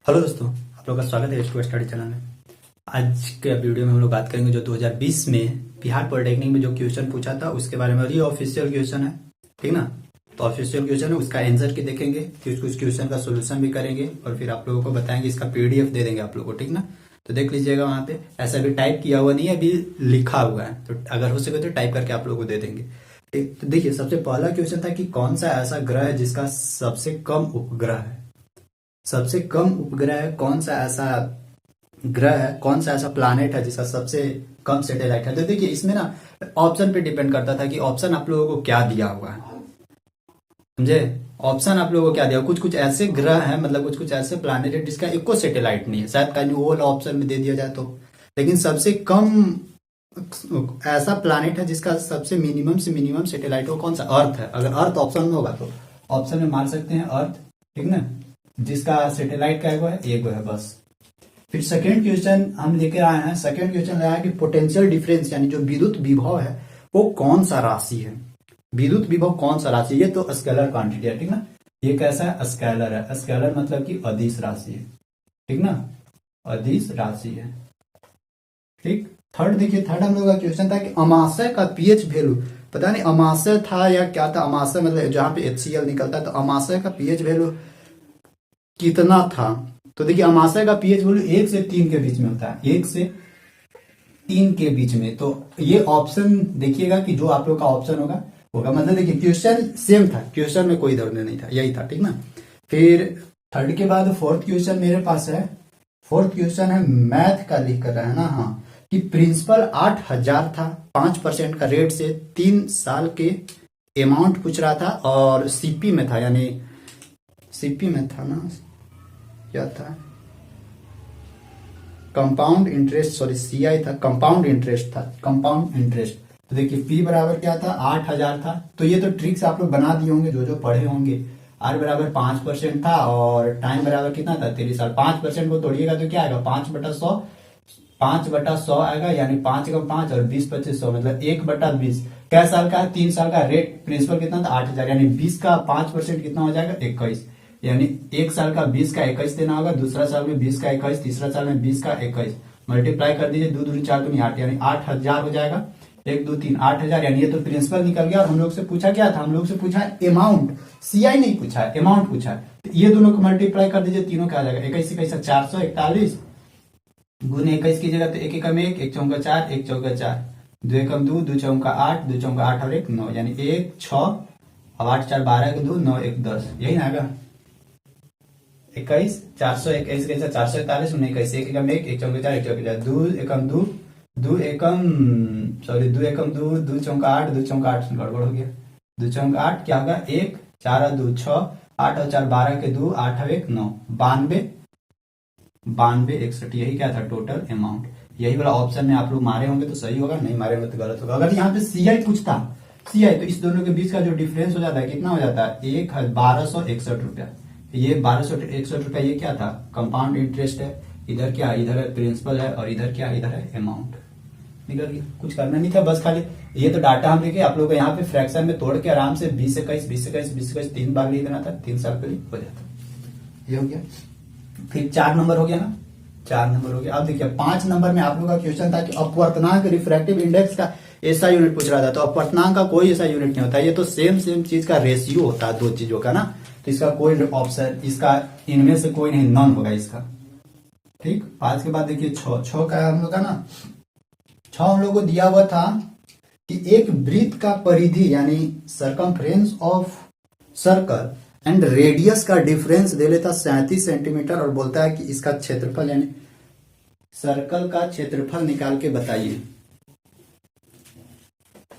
Hello दोस्तों, आप लोग का स्वागत है H2 स्टडी चैनल में। आज के वीडियो में हम लोग बात करेंगे जो 2020 में बिहार पॉलिटेक्निक में जो क्वेश्चन पूछा था उसके बारे में। और ये ऑफिशियल क्वेश्चन है, ठीक ना। तो ऑफिशियल क्वेश्चन है, उसका आंसर की देखेंगे, फिर उस क्वेश्चन का सोल्यूशन भी करेंगे और फिर आप लोगों को बताएंगे, इसका पीडीएफ दे देंगे आप लोगों को, ठीक ना। तो देख लीजिएगा, वहां पे ऐसा भी टाइप किया हुआ नहीं है, अभी लिखा हुआ है। तो अगर हो सके तो टाइप करके आप लोगों को दे देंगे। ठीक, तो देखिए सबसे पहला क्वेश्चन था कि कौन सा ऐसा ग्रह है जिसका सबसे कम उपग्रह है। सबसे कम उपग्रह है, कौन सा ऐसा ग्रह है, कौन सा ऐसा प्लानेट है जिसका सबसे कम सैटेलाइट है। तो देखिए इसमें ना ऑप्शन पे डिपेंड करता था कि ऑप्शन आप लोगों को क्या दिया हुआ है, समझे। ऑप्शन आप लोगों को क्या दिया, कुछ कुछ ऐसे ग्रह हैं, मतलब कुछ कुछ ऐसे प्लानेट है जिसका एको सैटेलाइट नहीं है, शायद कहीं वो वाला ऑप्शन में दे दिया जाए तो। लेकिन सबसे कम ऐसा प्लानेट है जिसका सबसे मिनिमम से मिनिमम सैटेलाइट हो, कौन सा, अर्थ है। अगर अर्थ ऑप्शन में होगा तो ऑप्शन में मार सकते हैं अर्थ, ठीक ना, जिसका सैटेलाइट का एगो है बस। फिर सेकेंड क्वेश्चन हम लेकर आए हैं। सेकेंड क्वेश्चन लाया है कि पोटेंशियल डिफरेंस यानी जो विद्युत विभव है वो कौन सा राशि है। विद्युत विभव कौन सा राशि, ये तो स्केलर क्वांटिटी है, ठीक ना। ये कैसा है, स्केलर है। स्केलर मतलब कि अदिश राशि है, ठीक ना, अदिश राशि है। ठीक, थर्ड देखिए, थर्ड हम लोग का क्वेश्चन था कि अमाशय का पीएच वैल्यू, पता नहीं अमाशय था या क्या था। अमाशय मतलब जहां पे HCl निकलता है, तो अमाशय का पीएच वैल्यू कितना था। तो देखिए अमाशय का पीएच वैल्यू 1 से 3 के बीच में होता है, 1 से 3 के बीच में। तो ये ऑप्शन देखिएगा कि जो आप लोग का ऑप्शन होगा मतलब देखिए क्वेश्चन सेम था, क्वेश्चन में कोई दर्द नहीं था, यही था, ठीक ना। फिर थर्ड के बाद फोर्थ क्वेश्चन मेरे पास है। फोर्थ क्वेश्चन है मैथ का, लिख कर रहा है ना, हाँ, कि प्रिंसिपल 8,000 था, 5% का रेट से 3 साल के अमाउंट पूछ रहा था, और सीपी में था, यानी सीपी में था ना, क्या था, कंपाउंड इंटरेस्ट, सॉरी सीआई था, कंपाउंड इंटरेस्ट था, कंपाउंड इंटरेस्ट। तो देखिए पी बराबर क्या था, 8,000 था। तो ये तो ट्रिक्स आप लोग बना दिए होंगे जो जो पढ़े होंगे। आर बराबर 5% था और टाइम बराबर कितना था, 3 साल। 5% को तोड़िएगा तो क्या आएगा, 5/100, 5/100 आएगा, यानी 5 का 5 और 20/25 मतलब 1/20। क्या साल का है, 3 साल का। रेट प्रिंसिपल कितना था, 8,000, यानी 20 का 5% कितना हो जाएगा, 21। यानी एक साल का 20 का 21 देना होगा, दूसरा साल में 20 का 21, तीसरा साल में 20 का 21। मल्टीप्लाई कर दीजिए, 2 दूनी 4 दूनी 8, यानी 8,000 हो जाएगा। 1 2 3 8,000, यानी ये तो प्रिंसिपल निकल गया। और हम लोग से पूछा क्या था, हम लोग से पूछा अमाउंट, सीआई नहीं पूछा है, अमाउंट पूछा है। तो ये दोनों को मल्टीप्लाई कर दीजिए, तीनों का आ जाएगा 21 21 441 गुने 21 कीजिएगा तो 1 एकम 1, 1 चौका 4, 1 चौका 4, 2 एकम 2, 2 चौका 8, 2 चौका 8 और 1 9, यानी 1 6, अब 8 4 12 के 2 9 1 10, यही ना आएगा। 21 421 कैसा 441 21, 1 एकम 1, 1 चौका 4, 1 चौका 4, 2 एकम 2, 2 एकम, सॉरी 2 एकम 2, 2 चौका 8, 2 चौका 8 गड़बड़ हो गया। 2 चौका 8 क्या होगा, 1 4 और 2 6, 8 और 4 12 के 2, 8 और 1 9, 92 61, यही क्या था टोटल अमाउंट। यही वाला ऑप्शन में आप लोग मारे होंगे तो सही होगा, नहीं मारे होंगे तो गलत होगा। अगर यहाँ पे सीआई पूछता, सीआई, तो इस दोनों के बीच का जो डिफरेंस हो जाता है कितना हो जाता है, 1,1261 रुपया। ये 1261 रुपया, ये क्या था, कंपाउंड इंटरेस्ट है। इधर क्या, इधर है प्रिंसिपल है, और इधर क्या, इधर है अमाउंट। निकल गया, कुछ करना नहीं था, बस खाली ये तो डाटा हम लेके आप लोग को यहाँ पे फ्रैक्शन में तोड़ के आराम से 20 21 20 21 20 21 3 बार लिख देना था, 3 साल के लिए हो जाता। ये हो गया। फिर 4 नंबर हो गया ना, 4 नंबर हो गया। अब देखिए 5 नंबर में आप लोगों का क्वेश्चन था कि अपवर्तनांक रिफ्रैक्टिव इंडेक्स का ऐसा यूनिट पूछ रहा था। तो अपवर्तनांक का कोई ऐसा यूनिट नहीं होता, ये तो सेम चीज का रेशियो होता है, 2 चीजों का ना। तो इसका कोई ऑप्शन, इसका इनमें से कोई नहीं, नॉन होगा इसका। ठीक, 5 के बाद देखिए 6 का हम लोग का ना, 6 हम लोग को दिया हुआ था कि एक वृत्त का परिधि यानी circumference of circle and radius का डिफरेंस दे लेता 37 सेंटीमीटर, और बोलता है कि इसका क्षेत्रफल यानी सर्कल का क्षेत्रफल निकाल के बताइए,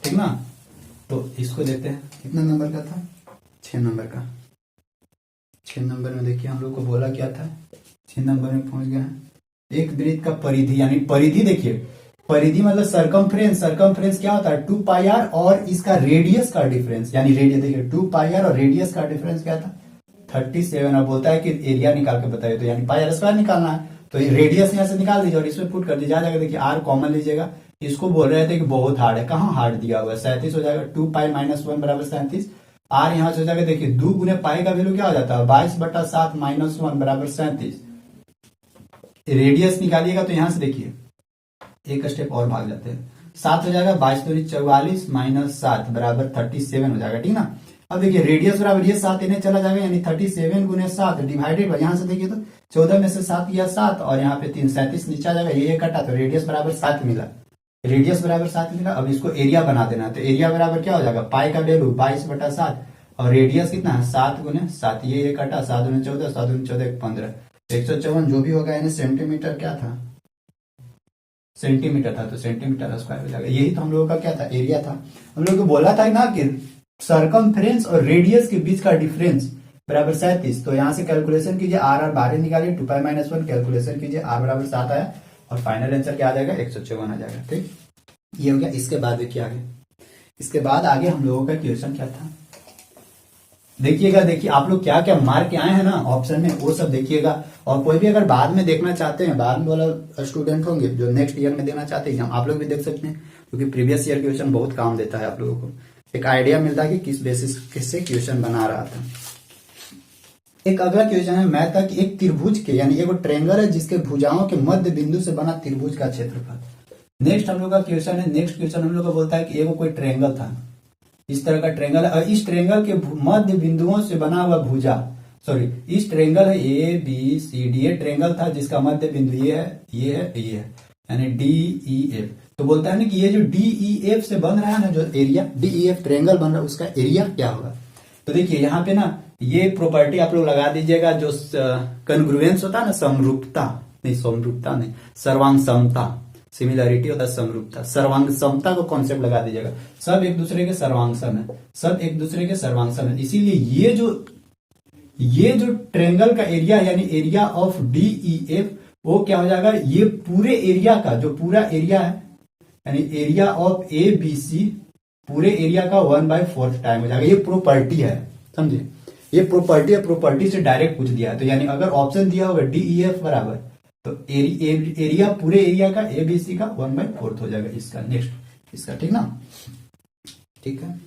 ठीक ना। तो इसको देखते हैं, कितना नंबर का था, 6 नंबर का। 6 नंबर में देखिए हम लोग को बोला क्या था, 6 नंबर में पहुंच गया है। एक वृत्त का परिधि, यानी परिधि देखिए, परिधि मतलब सरकमफ्रेंस, सरकमफ्रेंस क्या होता है 2πr, और इसका रेडियस का डिफरेंस, यानी रेडियस देखिए 2πr और रेडियस का डिफरेंस क्या था 37। और बोलता है कि एरिया निकाल के बताइए, तो यानी πr² निकालना है। तो रेडियस यहाँ से निकाल दीजिए और इसमें पुट कर दीजिए, आ जाएगा। देखिए r कॉमन लीजिएगा, इसको बोल रहे थे कि बहुत हार्ड है, कहाँ हार्ड दिया हुआ है, 37 हो जाएगा, 2π - 1 बराबर 37। r यहाँ से हो जाएगा, देखिए 2 गुने पाई का वैल्यू क्या हो जाता है 22/7 - 1 बराबर 37। रेडियस निकालिएगा तो यहां से देखिए एक स्टेप और भाग जाते हैं, 7 हो जाएगा, 22×44 माइनस 7 बराबर 37 हो जाएगा, ठीक ना। अब देखिए रेडियस बराबर ये 7 इन्हें चला जाएगा, यानी 37×7 डिवाइडेड बाय, यहां से देखिए तो 14 में से 7 गया 7 और यहाँ पे 3 37 नीचे आ जाएगा, ये कटा तो रेडियस बराबर 7 मिला, रेडियस बराबर 7 मिला। अब इसको एरिया बना देना, तो एरिया बराबर क्या हो जाएगा, पाई का वैल्यू 22/7 और रेडियस कितना है 7×7, ये कटा 7×14, 7×14 15, 154 जो भी होगा, यानी सेंटीमीटर क्या था, सेंटीमीटर था, तो सेंटीमीटर स्क्वायर हो जाएगा। यही तो हम लोगों का क्या था, एरिया था। हम लोग को बोला था ना कि सरकमफ्रेंस और रेडियस के बीच का डिफरेंस बराबर 37, तो यहां से कैलकुलेशन कीजिए, आर बाहर निकालिए, 2π-1 कैलकुलेशन कीजिए, आर बराबर 7 आया और फाइनल आंसर क्या आ जाएगा, 154 आ जाएगा, ठीक। ये हो गया। इसके बाद देखिए आगे, इसके बाद आगे हम लोगों का क्वेश्चन क्या था, देखिएगा, देखिए आप लोग क्या क्या मार्क के आए हैं ना ऑप्शन में, वो सब देखिएगा। और कोई भी अगर बाद में देखना चाहते हैं, बाद में वाला स्टूडेंट होंगे जो नेक्स्ट ईयर में देना चाहते हैं, आप लोग भी देख सकते हैं, क्योंकि प्रीवियस ईयर क्वेश्चन बहुत काम देता है, आप लोगों को एक आइडिया मिलता है कि किस बेसिस किससे क्वेश्चन बना रहा था। एक अगला क्वेश्चन है मैथ का कि एक त्रिभुज के, यानी एक ट्रेंगल है जिसके भुजाओं के मध्य बिंदु से बना त्रिभुज का क्षेत्रफल। नेक्स्ट हम लोग का क्वेश्चन है, नेक्स्ट क्वेश्चन हम लोग को बोलता है कि एगो कोई ट्रेंगल था, इस तरह का ट्रेंगल है, और इस ट्रेंगल के मध्य बिंदुओं से बना हुआ भुजा, सॉरी इस ट्रेंगल है ए बी सी डी, ये ट्रेंगल था जिसका मध्य बिंदु ये है, ये है, ये है, यानी डी ई एफ। तो बोलता है ना कि ये जो डी ई एफ से बन रहा है ना, जो area D E F triangle बन रहा है, उसका एरिया क्या होगा। तो देखिए यहाँ पे ना ये प्रॉपर्टी आप लोग लगा दीजिएगा, जो कन्ग्रुएंस होता है ना, समरूपता नहीं, समरूपता नहीं, सर्वांग समता, सिमिलरिटी होता है समरूपता, सर्वांग समता को कॉन्सेप्ट लगा दीजिएगा, सब एक दूसरे के सर्वांगसम है, सब एक दूसरे के सर्वांगसम है, इसीलिए ये जो ट्रेंगल का एरिया यानी area of D E F वो क्या हो जाएगा, ये पूरे एरिया का जो पूरा एरिया है, यानी area of A B C पूरे एरिया का 1/4 टाइम हो जाएगा। ये प्रॉपर्टी है, समझे, ये प्रॉपर्टी है, प्रॉपर्टी से डायरेक्ट पूछ दिया है। तो यानी अगर ऑप्शन दिया होगा डी ई एफ बराबर, तो एरिया पूरे एरिया का एबीसी का 1/4 हो जाएगा इसका, नेक्स्ट इसका, ठीक ना, ठीक है।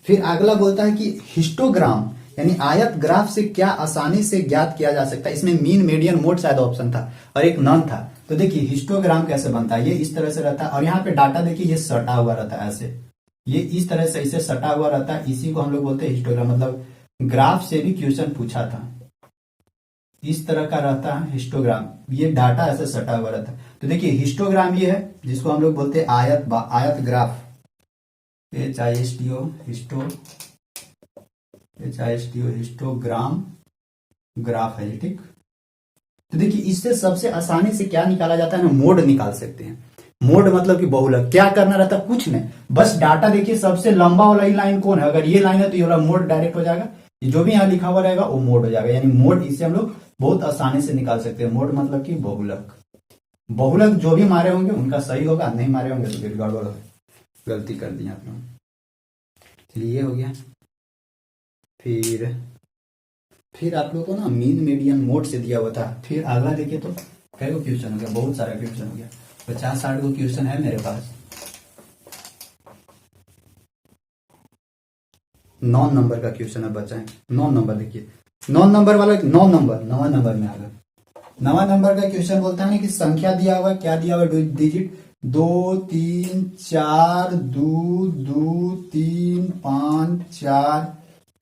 फिर अगला बोलता है कि हिस्टोग्राम यानी आयत ग्राफ से क्या आसानी से ज्ञात किया जा सकता है। इसमें मीन मीडियन मोड शायद ऑप्शन था और एक नन था। तो देखिए हिस्टोग्राम कैसे बनता है, ये इस तरह से रहता है और यहाँ पे डाटा देखिए ये सटा हुआ रहता है, ऐसे ये इस तरह से इसे सटा हुआ रहता है, इसी को हम लोग बोलते हैं हिस्टोग्राम। मतलब ग्राफ से भी क्वेश्चन पूछा था, इस तरह का रहता है हिस्टोग्राम, ये डाटा ऐसे सटा हुआ रहता है। तो देखिए हिस्टोग्राम ये है जिसको हम लोग बोलते हैं आयत ग्राफ, हिस्टोग्राम ग्राफ है, ठीक। तो देखिए इससे सबसे आसानी से क्या निकाला जाता है ना, मोड निकाल सकते हैं। मोड मतलब कि बहुलक, क्या करना रहता है, कुछ नहीं, बस डाटा देखिए सबसे लंबा वाला ही लाइन कौन है, अगर ये लाइन है तो ये वाला मोड डायरेक्ट हो जाएगा, जो भी यहाँ लिखा हुआ रहेगा वो मोड हो जाएगा। यानी मोड इससे हम लोग बहुत आसानी से निकाल सकते हैं। मोड मतलब कि बहुलक, बहुलक जो भी मारे होंगे उनका सही होगा, नहीं मारे होंगे तो फिर गड़बड़ होगा, गलती कर दी आप लोग। चलिए ये हो गया। फिर आप लोगों को ना मीन मीडियन मोड से दिया हुआ था। फिर अगला देखिए तो कई को क्वेश्चन हो गया, बहुत सारा क्वेश्चन हो गया, 50-60 को क्वेश्चन है मेरे पास। 9 नंबर का क्वेश्चन अब बचा है, 9 नंबर देखिए, 9 नंबर वाला 9 नंबर में आ गया। 9 नंबर का क्वेश्चन बोलता है ना कि संख्या दिया हुआ, क्या दिया हुआ, डिजिट 2 3 4 2 2 3 5 4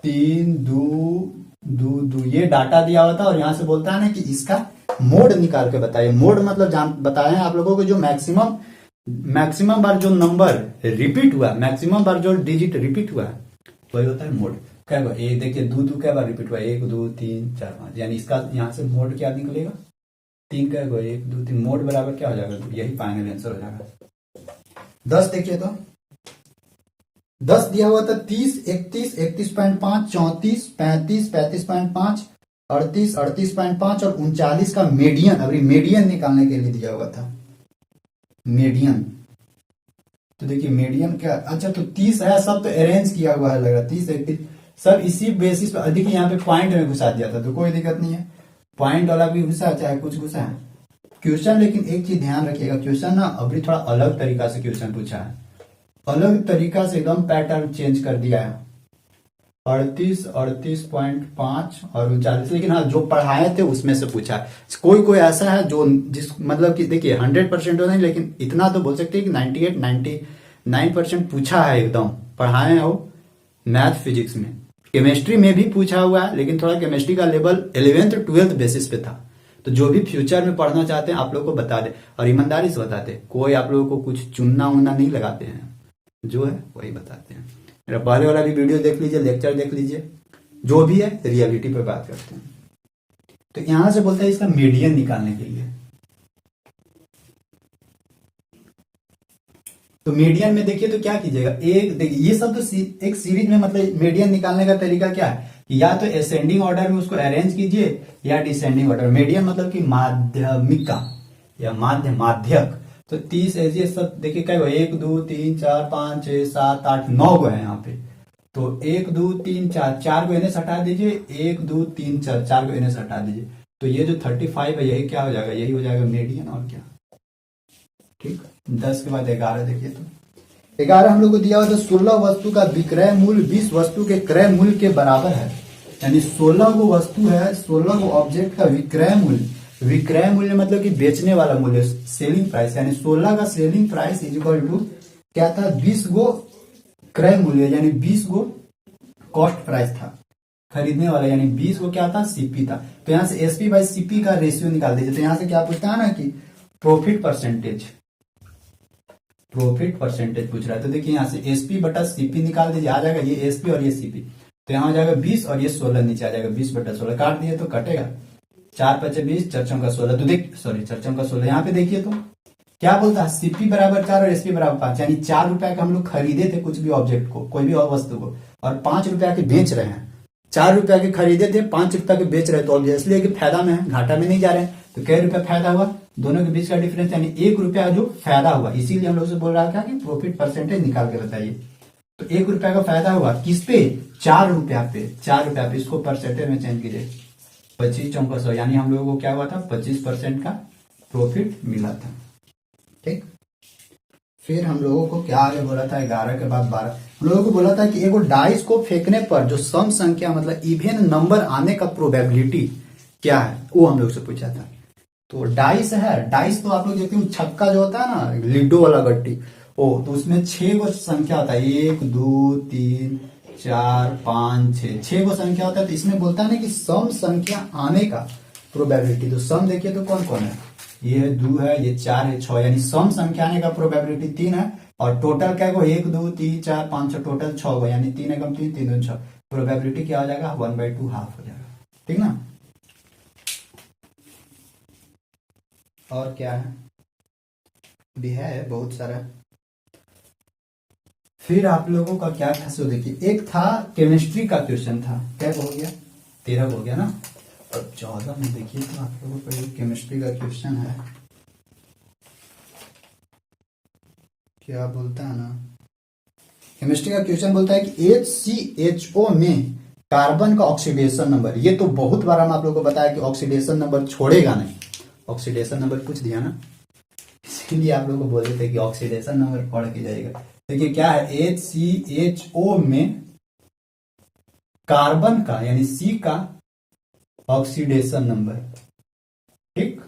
3 2 2 2, ये डाटा दिया हुआ था और यहां से बोलता है ना कि इसका मोड निकाल के बताइए। मोड मतलब बताए हैं आप लोगों को, जो मैक्सिमम बार जो नंबर रिपीट हुआ, मैक्सिमम बार जो डिजिट रिपीट हुआ वही होता है मोड। क्या बार ये देखिए 2 2 क्या बार रिपीट हुआ, 1 2 3 4 5, यानी इसका यहाँ से मोड क्या निकलेगा, 3 क्या 1 2 3, मोड बराबर क्या हो जाएगा, यही फाइनल आंसर हो जाएगा। 10 देखिए तो 10 दिया हुआ था 30 31 31.5 34 35 35.5 38 38.5 और 39 का मीडियन, अभी मीडियन निकालने के लिए दिया हुआ था मीडियन। तो देखिए मीडियन क्या, अच्छा तो 30 है, सब तो अरेंज किया हुआ है लग रहा, 30 31 सब इसी बेसिस पर। देखिए यहाँ पे पॉइंट में घुसा दिया था तो कोई दिक्कत नहीं है, पॉइंट वाला भी घुसा चाहे कुछ घुसा है क्वेश्चन। लेकिन एक चीज ध्यान रखिएगा, क्वेश्चन ना अभी थोड़ा अलग तरीका से क्वेश्चन पूछा है, अलग तरीका से एकदम पैटर्न चेंज कर दिया है 38.5 और 39, लेकिन हाँ जो पढ़ाए थे उसमें से पूछा है। कोई कोई ऐसा है जो जिस मतलब कि देखिए 100% तो नहीं, लेकिन इतना तो बोल सकते हैं कि 98-99% पूछा है एकदम पढ़ाए हैं वो मैथ फिजिक्स में। केमिस्ट्री में भी पूछा हुआ है, लेकिन थोड़ा केमिस्ट्री का लेवल 11th-12th बेसिस पे था। तो जो भी फ्यूचर में पढ़ना चाहते हैं आप लोग को बता दे, और ईमानदारी से बताते, कोई आप लोगों को कुछ चुनना उनना नहीं लगाते हैं, जो है वही बताते हैं। मेरा पहले वाला भी वीडियो देख लीजिए, लेक्चर देख लीजिए, जो भी है रियलिटी पे बात करते हैं। तो यहां से बोलता है इसका मीडियन निकालने के लिए। तो मीडियन में देखिए तो क्या कीजिएगा, एक देखिए ये सब तो एक सीरीज में, मतलब मीडियन निकालने का तरीका क्या है, या तो असेंडिंग ऑर्डर में उसको अरेंज कीजिए या डिसेंडिंग ऑर्डर। मीडियन मतलब कि माध्यमिका या माध्यक। तो 30 ऐसे सब देखिए क्या 1 2 3 4 5 6 7 8 9 गो है यहाँ पे। तो 1 2 3 4 4 को इन्हें से हटा दीजिए, 1 2 3 4 4 को इन्हें से हटा दीजिए। तो ये जो 35 है यही क्या हो जाएगा, यही हो जाएगा मीडियन, और क्या। ठीक, 10 के बाद 11 देखिए। तो 11 हम लोग को दिया हुआ था 16 वस्तु का विक्रय मूल्य 20 वस्तु के क्रय मूल्य के बराबर है। यानी 16 को वस्तु है, 16 को ऑब्जेक्ट का विक्रय मूल्य, विक्रय मूल्य मतलब कि बेचने वाला मूल्य, सेलिंग प्राइस, यानी 16 का selling price is equal to क्या था, 20 गो क्रय मूल्य, यानी 20 गो कॉस्ट प्राइस था खरीदने वाला, यानी 20 गो क्या था, सीपी था। तो यहां से एसपी बाई सीपी का रेशियो निकाल दीजिए। तो यहां से क्या पूछता है ना कि प्रॉफिट परसेंटेज पूछ रहा है। तो देखिए यहाँ से एसपी बटा सीपी निकाल दीजिए, आ जाएगा ये एसपी और ये सीपी। तो यहाँ हो जाएगा 20 और ये 16 नीचे आ जाएगा, 20 बटा 16 काट दिए तो कटेगा 4 5 20, 4 का 16। तो देख सॉरी 4 का 16, यहाँ पे देखिए तो क्या बोलता है, सीपी बराबर 4 और एसपी बराबर 5, यानी 4 रुपए का हम लोग खरीदे थे कुछ भी ऑब्जेक्ट को, कोई भी वस्तु को, और 5 रुपया के बेच रहे हैं। 4 रुपया के खरीदे थे, 5 रुपया के बेच रहे, तो ऑब्वियसली कि फायदा में है, घाटा में नहीं जा रहे हैं। तो कई रुपया फायदा हुआ, दोनों के बीच का डिफरेंस, यानी 1 रुपया जो फायदा हुआ। इसीलिए हम लोग से बोल रहा था कि प्रॉफिट परसेंटेज निकाल के बताइए। तो 1 रुपया का फायदा हुआ किस पे, 4 रुपया पे, 4 रुपया पे, इसको परसेंटेज में चेंज कीजिए, 25 चौका 100, यानी हम लोगों को क्या हुआ था, 25% का प्रॉफिट मिला था। ठीक, फिर हम लोगों को क्या आगे बोला था, 11 के बाद 12 हम लोगों को बोला था कि एगो डाइस को फेंकने पर जो सम संख्या मतलब इवेन नंबर आने का प्रोबेबिलिटी क्या है, वो हम लोग से पूछा था। तो डाइस है, डाइस तो आप लोग देखते हैं छक्का जो होता है ना, लिडो वाला गट्टी, ओ तो उसमें 6 गो संख्या होता है, 1 2 3 4 5 6, 6 गो संख्या होता है। तो इसमें बोलता है ना कि सम संख्या आने का प्रोबेबिलिटी। तो सम देखिए तो कौन कौन है, ये 2 है, ये 4 है, 6, यानी सम संख्या आने का प्रोबेबिलिटी 3 है। और टोटल क्या को 1 2 3 4 5 6, टोटल 6 गो, यानी 3 एकम 3 3 2 6, प्रोबेबिलिटी क्या हो जाएगा, 1/2 हाफ हो जाएगा। ठीक ना। और क्या है भी है बहुत सारा। फिर आप लोगों का क्या था, सो देखिए एक था केमिस्ट्री का क्वेश्चन था, क्या हो गया, 13 हो गया ना। और 14 में देखिए तो आप लोगों को एक केमिस्ट्री का क्वेश्चन है, क्या बोलता है ना, केमिस्ट्री का क्वेश्चन बोलता है कि HCHO में कार्बन का ऑक्सीडेशन नंबर। ये तो बहुत बार हम आप लोगों को बताया कि ऑक्सीडेशन नंबर छोड़ेगा नहीं, ऑक्सीडेशन नंबर पूछ दिया ना, इसलिए आप लोगों को बोले थे कि ऑक्सीडेशन नंबर पढ़ के जाएगा। देखिए क्या है, HCHO में कार्बन का यानी C का ऑक्सीडेशन नंबर। ठीक,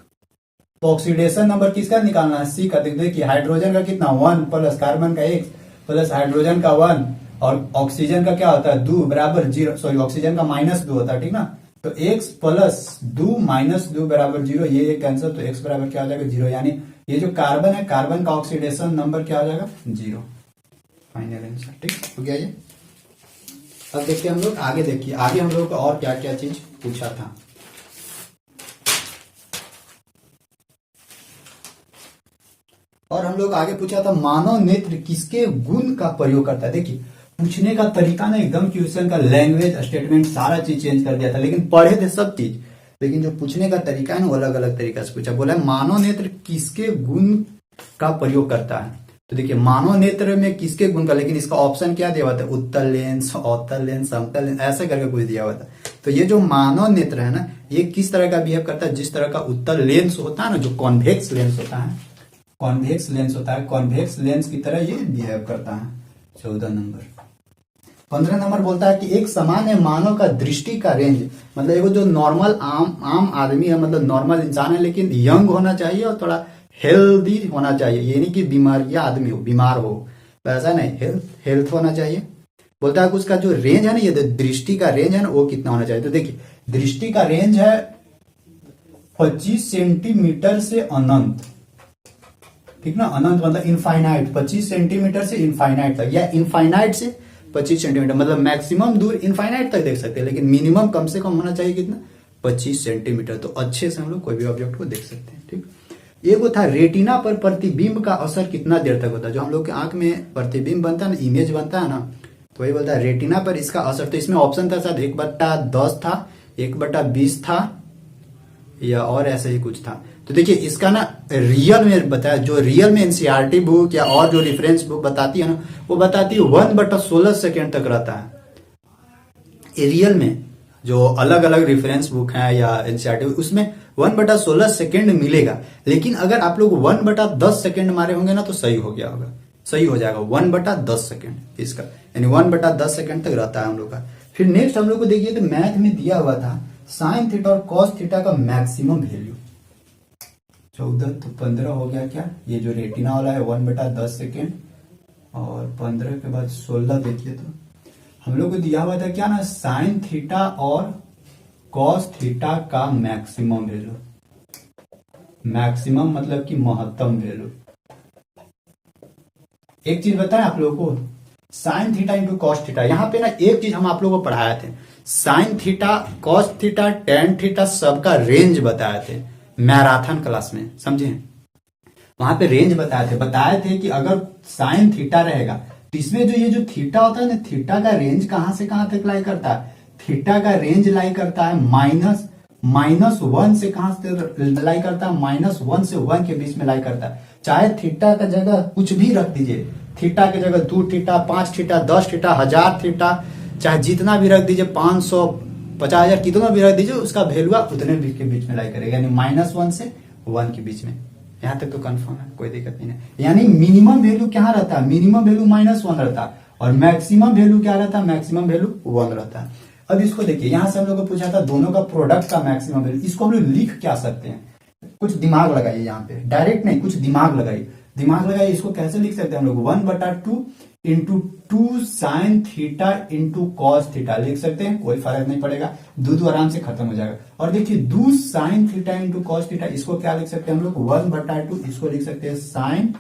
तो ऑक्सीडेशन नंबर किसका निकालना है, C का। देखिए हाइड्रोजन का कितना 1 प्लस कार्बन का X प्लस हाइड्रोजन का 1 और ऑक्सीजन का क्या होता है 2 बराबर 0, सॉरी ऑक्सीजन का -2 होता है। ठीक ना। तो x प्लस 2 माइनस 2 बराबर 0, ये कैंसिल, तो x बराबर क्या हो जाएगा 0, यानी ये जो कार्बन है, कार्बन का ऑक्सीडेशन नंबर क्या हो जाएगा 0। Final answer. ठीक हो गया ये। अब देखते हैं हम लोग आगे, देखिए आगे हम लोग को और क्या क्या चीज पूछा था। और हम लोग आगे पूछा था मानव नेत्र किसके गुण का प्रयोग करता है। देखिए पूछने का तरीका ना एकदम क्वेश्चन का लैंग्वेज स्टेटमेंट सारा चीज चेंज कर दिया था, लेकिन पढ़े थे सब चीज, लेकिन जो पूछने का तरीका है ना वो अलग अलग तरीका से पूछा। बोला मानव नेत्र किसके गुण का प्रयोग करता है। तो देखिए मानव नेत्र में किसके गुण का, लेकिन इसका ऑप्शन क्या दिया हुआ था, उत्तल लेंस, अवतल लेंस, समतल लेंस, ऐसे करके कुछ दिया हुआ था। तो ये जो मानव नेत्र है ना, ये किस तरह का बिहेव करता है, जिस तरह का उत्तल लेंस होता है ना, जो कॉन्वेक्स लेंस होता है, कॉन्वेक्स लेंस होता है, कॉन्वेक्स लेंस की तरह ये बिहेव करता है। 14 नंबर। 15 नंबर बोलता है कि एक सामान्य मानव का दृष्टि का रेंज, मतलब एगो जो नॉर्मल आम आदमी है, मतलब नॉर्मल इंसान है, लेकिन यंग होना चाहिए और थोड़ा हेल्दी होना चाहिए। ये नहीं कि बीमारियां आदमी हो, बीमार हो, ऐसा नहीं, हेल्थ होना चाहिए। बोलता है कि उसका जो रेंज है ना, ये दृष्टि का रेंज है ना, वो कितना होना चाहिए। तो देखिए दृष्टि का रेंज है 25 सेंटीमीटर से अनंत, ठीक ना, अनंत मतलब इनफाइनाइट, 25 सेंटीमीटर से इनफाइनाइट तक, या इनफाइनाइट से 25 सेंटीमीटर, मतलब मैक्सिमम दूर इनफाइनाइट तक देख सकते हैं, लेकिन मिनिमम कम से कम होना चाहिए कितना, 25 सेंटीमीटर। तो अच्छे से हम लोग कोई भी ऑब्जेक्ट को देख सकते हैं, ठीक। एक वो था रेटिना पर प्रतिबिंब का असर कितना देर तक होता है। जो हम लोग के आंख में प्रतिबिंब बनता है ना, इमेज बनता है ना, तो वही बोलता है रेटिना पर इसका असर। तो इसमें ऑप्शन था शायद 1/10 था, 1/20 था, या और ऐसे ही कुछ था। तो देखिए इसका ना रियल में बताया, जो रियल में एनसीईआरटी बुक या और जो रेफरेंस बुक बताती है ना, वो बताती है 1/16 सेकेंड तक रहता है। रियल में जो अलग अलग रेफरेंस बुक है या एनसीईआरटी बुक, उसमें 1/16 सेकेंड मिलेगा। लेकिन अगर आप लोग 1/10 सेकेंड मारे होंगे ना, तो सही हो गया होगा, सही हो जाएगा 1/10 सेकेंड इसका, यानी 1/10 सेकेंड तक रहता है हम लोग का। फिर नेक्स्ट हम लोग को देखिए, तो मैथ में दिया हुआ था साइन थीटा और कॉस थीटा का मैक्सिमम वैल्यू। 14 तो 15 हो गया क्या, ये जो रेटिना वाला है 1/10 सेकेंड, और 15 के बाद 16 देखिए, तो हम लोग को दिया हुआ था क्या ना, साइन थीटा और कॉस थीटा का मैक्सिमम वैल्यू। मैक्सिमम मतलब कि महत्तम वैल्यू। एक चीज बताएं आप लोगों को, sine theta into cos theta, यहां पे ना एक चीज हम आप लोगों को पढ़ाए थे, sine theta, cos theta, tan theta सबका रेंज बताए थे मैराथन क्लास में, समझे। वहां पे रेंज बताए थे कि अगर साइन थीटा रहेगा तो इसमें जो ये जो थीटा होता है ना, थीटा का रेंज कहां से कहां तक लाई करता है, थीटा का रेंज लाई करता है -1 से कहां से लाई करता है, -1 से 1 के बीच में लाई करता है। चाहे थीटा का जगह कुछ भी रख दीजिए, थीटा की जगह 2 थीटा, 5 थीटा, 10 थीटा, 1000 थीटा, चाहे जितना भी रख दीजिए, 500, 50,000, कितना भी रख दीजिए, उसका वैल्यू उतने के बीच में लाई करेगा, यानी -1 से 1 के बीच में। यहां तक तो कंफर्म है, कोई दिक्कत नहीं है। यानी मिनिमम वैल्यू क्या रहता है, मिनिमम वैल्यू -1 रहता है, और मैक्सिमम वैल्यू क्या रहता है, मैक्सिमम वैल्यू 1 रहता है। अब इसको देखिए, यहां से हम लोग को पूछा था दोनों का प्रोडक्ट का मैक्सिमम वैल्यू, इसको हम लोग लिख क्या सकते हैं, कुछ दिमाग लगाइए यहाँ पे, डायरेक्ट नहीं, कुछ दिमाग लगाइए, इसको कैसे लिख सकते हैं हम लोग, 1/2 into 2 sine theta into cos theta लिख सकते हैं, कोई फर्क नहीं पड़ेगा, दो आराम से खत्म हो जाएगा। और देखिए 2 sine theta into cos theta, इसको क्या लिख सकते हैं हम लोग, 1/2, इसको लिख सकते हैं साइन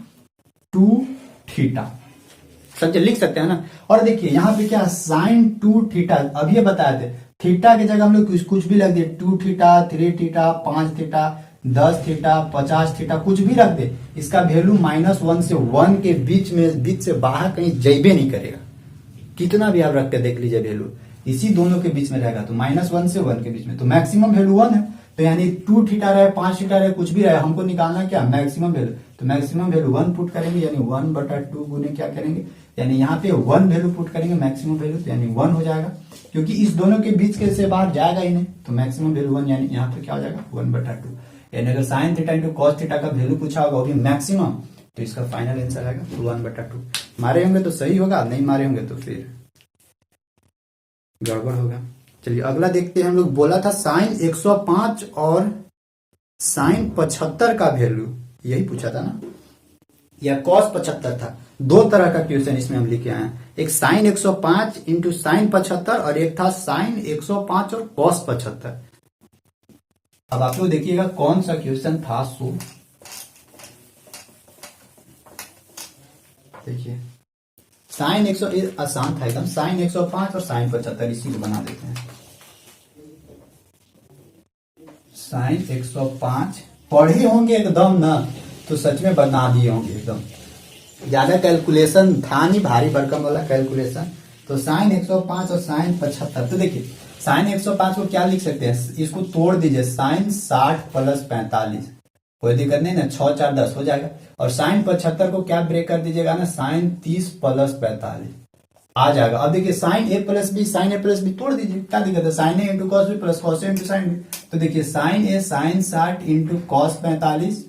2 थीटा, समझे, लिख सकते हैं ना। और देखिए यहाँ पे क्या, साइन 2 थीटा, अब ये बताए थे, थीटा की जगह हम लोग कुछ भी रख दिए, 2 theta, 3 theta, 5 theta, 10 theta, 50 theta, कुछ भी रख दे, इसका वैल्यू -1 से 1 के बीच से बाहर कहीं जइबे नहीं करेगा। कितना भी आप रख के देख लीजिए वैल्यू, इसी दोनों के बीच में रहेगा, तो -1 से 1 के बीच में, तो मैक्सिमम वैल्यू 1 है। तो यानी 2 थीटा रहे, 5 थीटा रहे, कुछ भी रहे, हमको निकालना क्या, मैक्सिमम वैल्यू। तो मैक्सिमम वैल्यू 1 पुट करेंगे, यानी 1/2 गुने क्या करेंगे, यानी यहाँ पे 1 वैल्यू पुट करेंगे मैक्सिमम वैल्यू, तो यानी 1 हो जाएगा, क्योंकि इस दोनों के बीच के से बाहर जाएगा ही नहीं, तो मैक्सिमम वैल्यू 1, यानी यहाँ पे क्या हो जाएगा 1/2। यानी अगर sine theta into cos theta का वैल्यू पूछा होगा, वो भी मैक्सिमम, तो इसका फाइनल आंसर आएगा 1/2। मारे होंगे तो सही होगा, नहीं मारे होंगे तो फिर गड़बड़ होगा। चलिए अगला देखते हैं, हम लोग बोला था साइन 105 और साइन 75 का वैल्यू, यही पूछा था ना, या कॉस 75 था। दो तरह का क्वेश्चन इसमें हम लिखे आए हैं, एक साइन 105 इंटू साइन 75 और एक था साइन 105 और कॉस 75। अब आप लोग देखिएगा कौन सा क्वेश्चन था, सो देखिए साइन 100 आसान था एकदम, साइन 105 और साइन 75, इसी को बना देते हैं। साइन 105 पढ़े होंगे एकदम ना, तो सच में बना दिए होंगे एकदम, ज्यादा कैलकुलेशन था नहीं, भारी भरकम वाला कैलकुलेशन। तो साइन 105 और साइन 75, तो देखिए साइन 105 को क्या लिख सकते हैं, इसको तोड़ दीजिए, साइन 60 प्लस 45, कोई दिक्कत नहीं ना, 6 4 10 हो जाएगा। और साइन 75 को क्या ब्रेक कर दीजिएगा ना, साइन 30 प्लस 45 आ जाएगा। अब देखिए sine A plus B, sine A plus B तोड़ दीजिए, क्या दिक्कत है, sine A into cos B plus cos A into sine B. तो देखिए sine A sine 60 into cos 45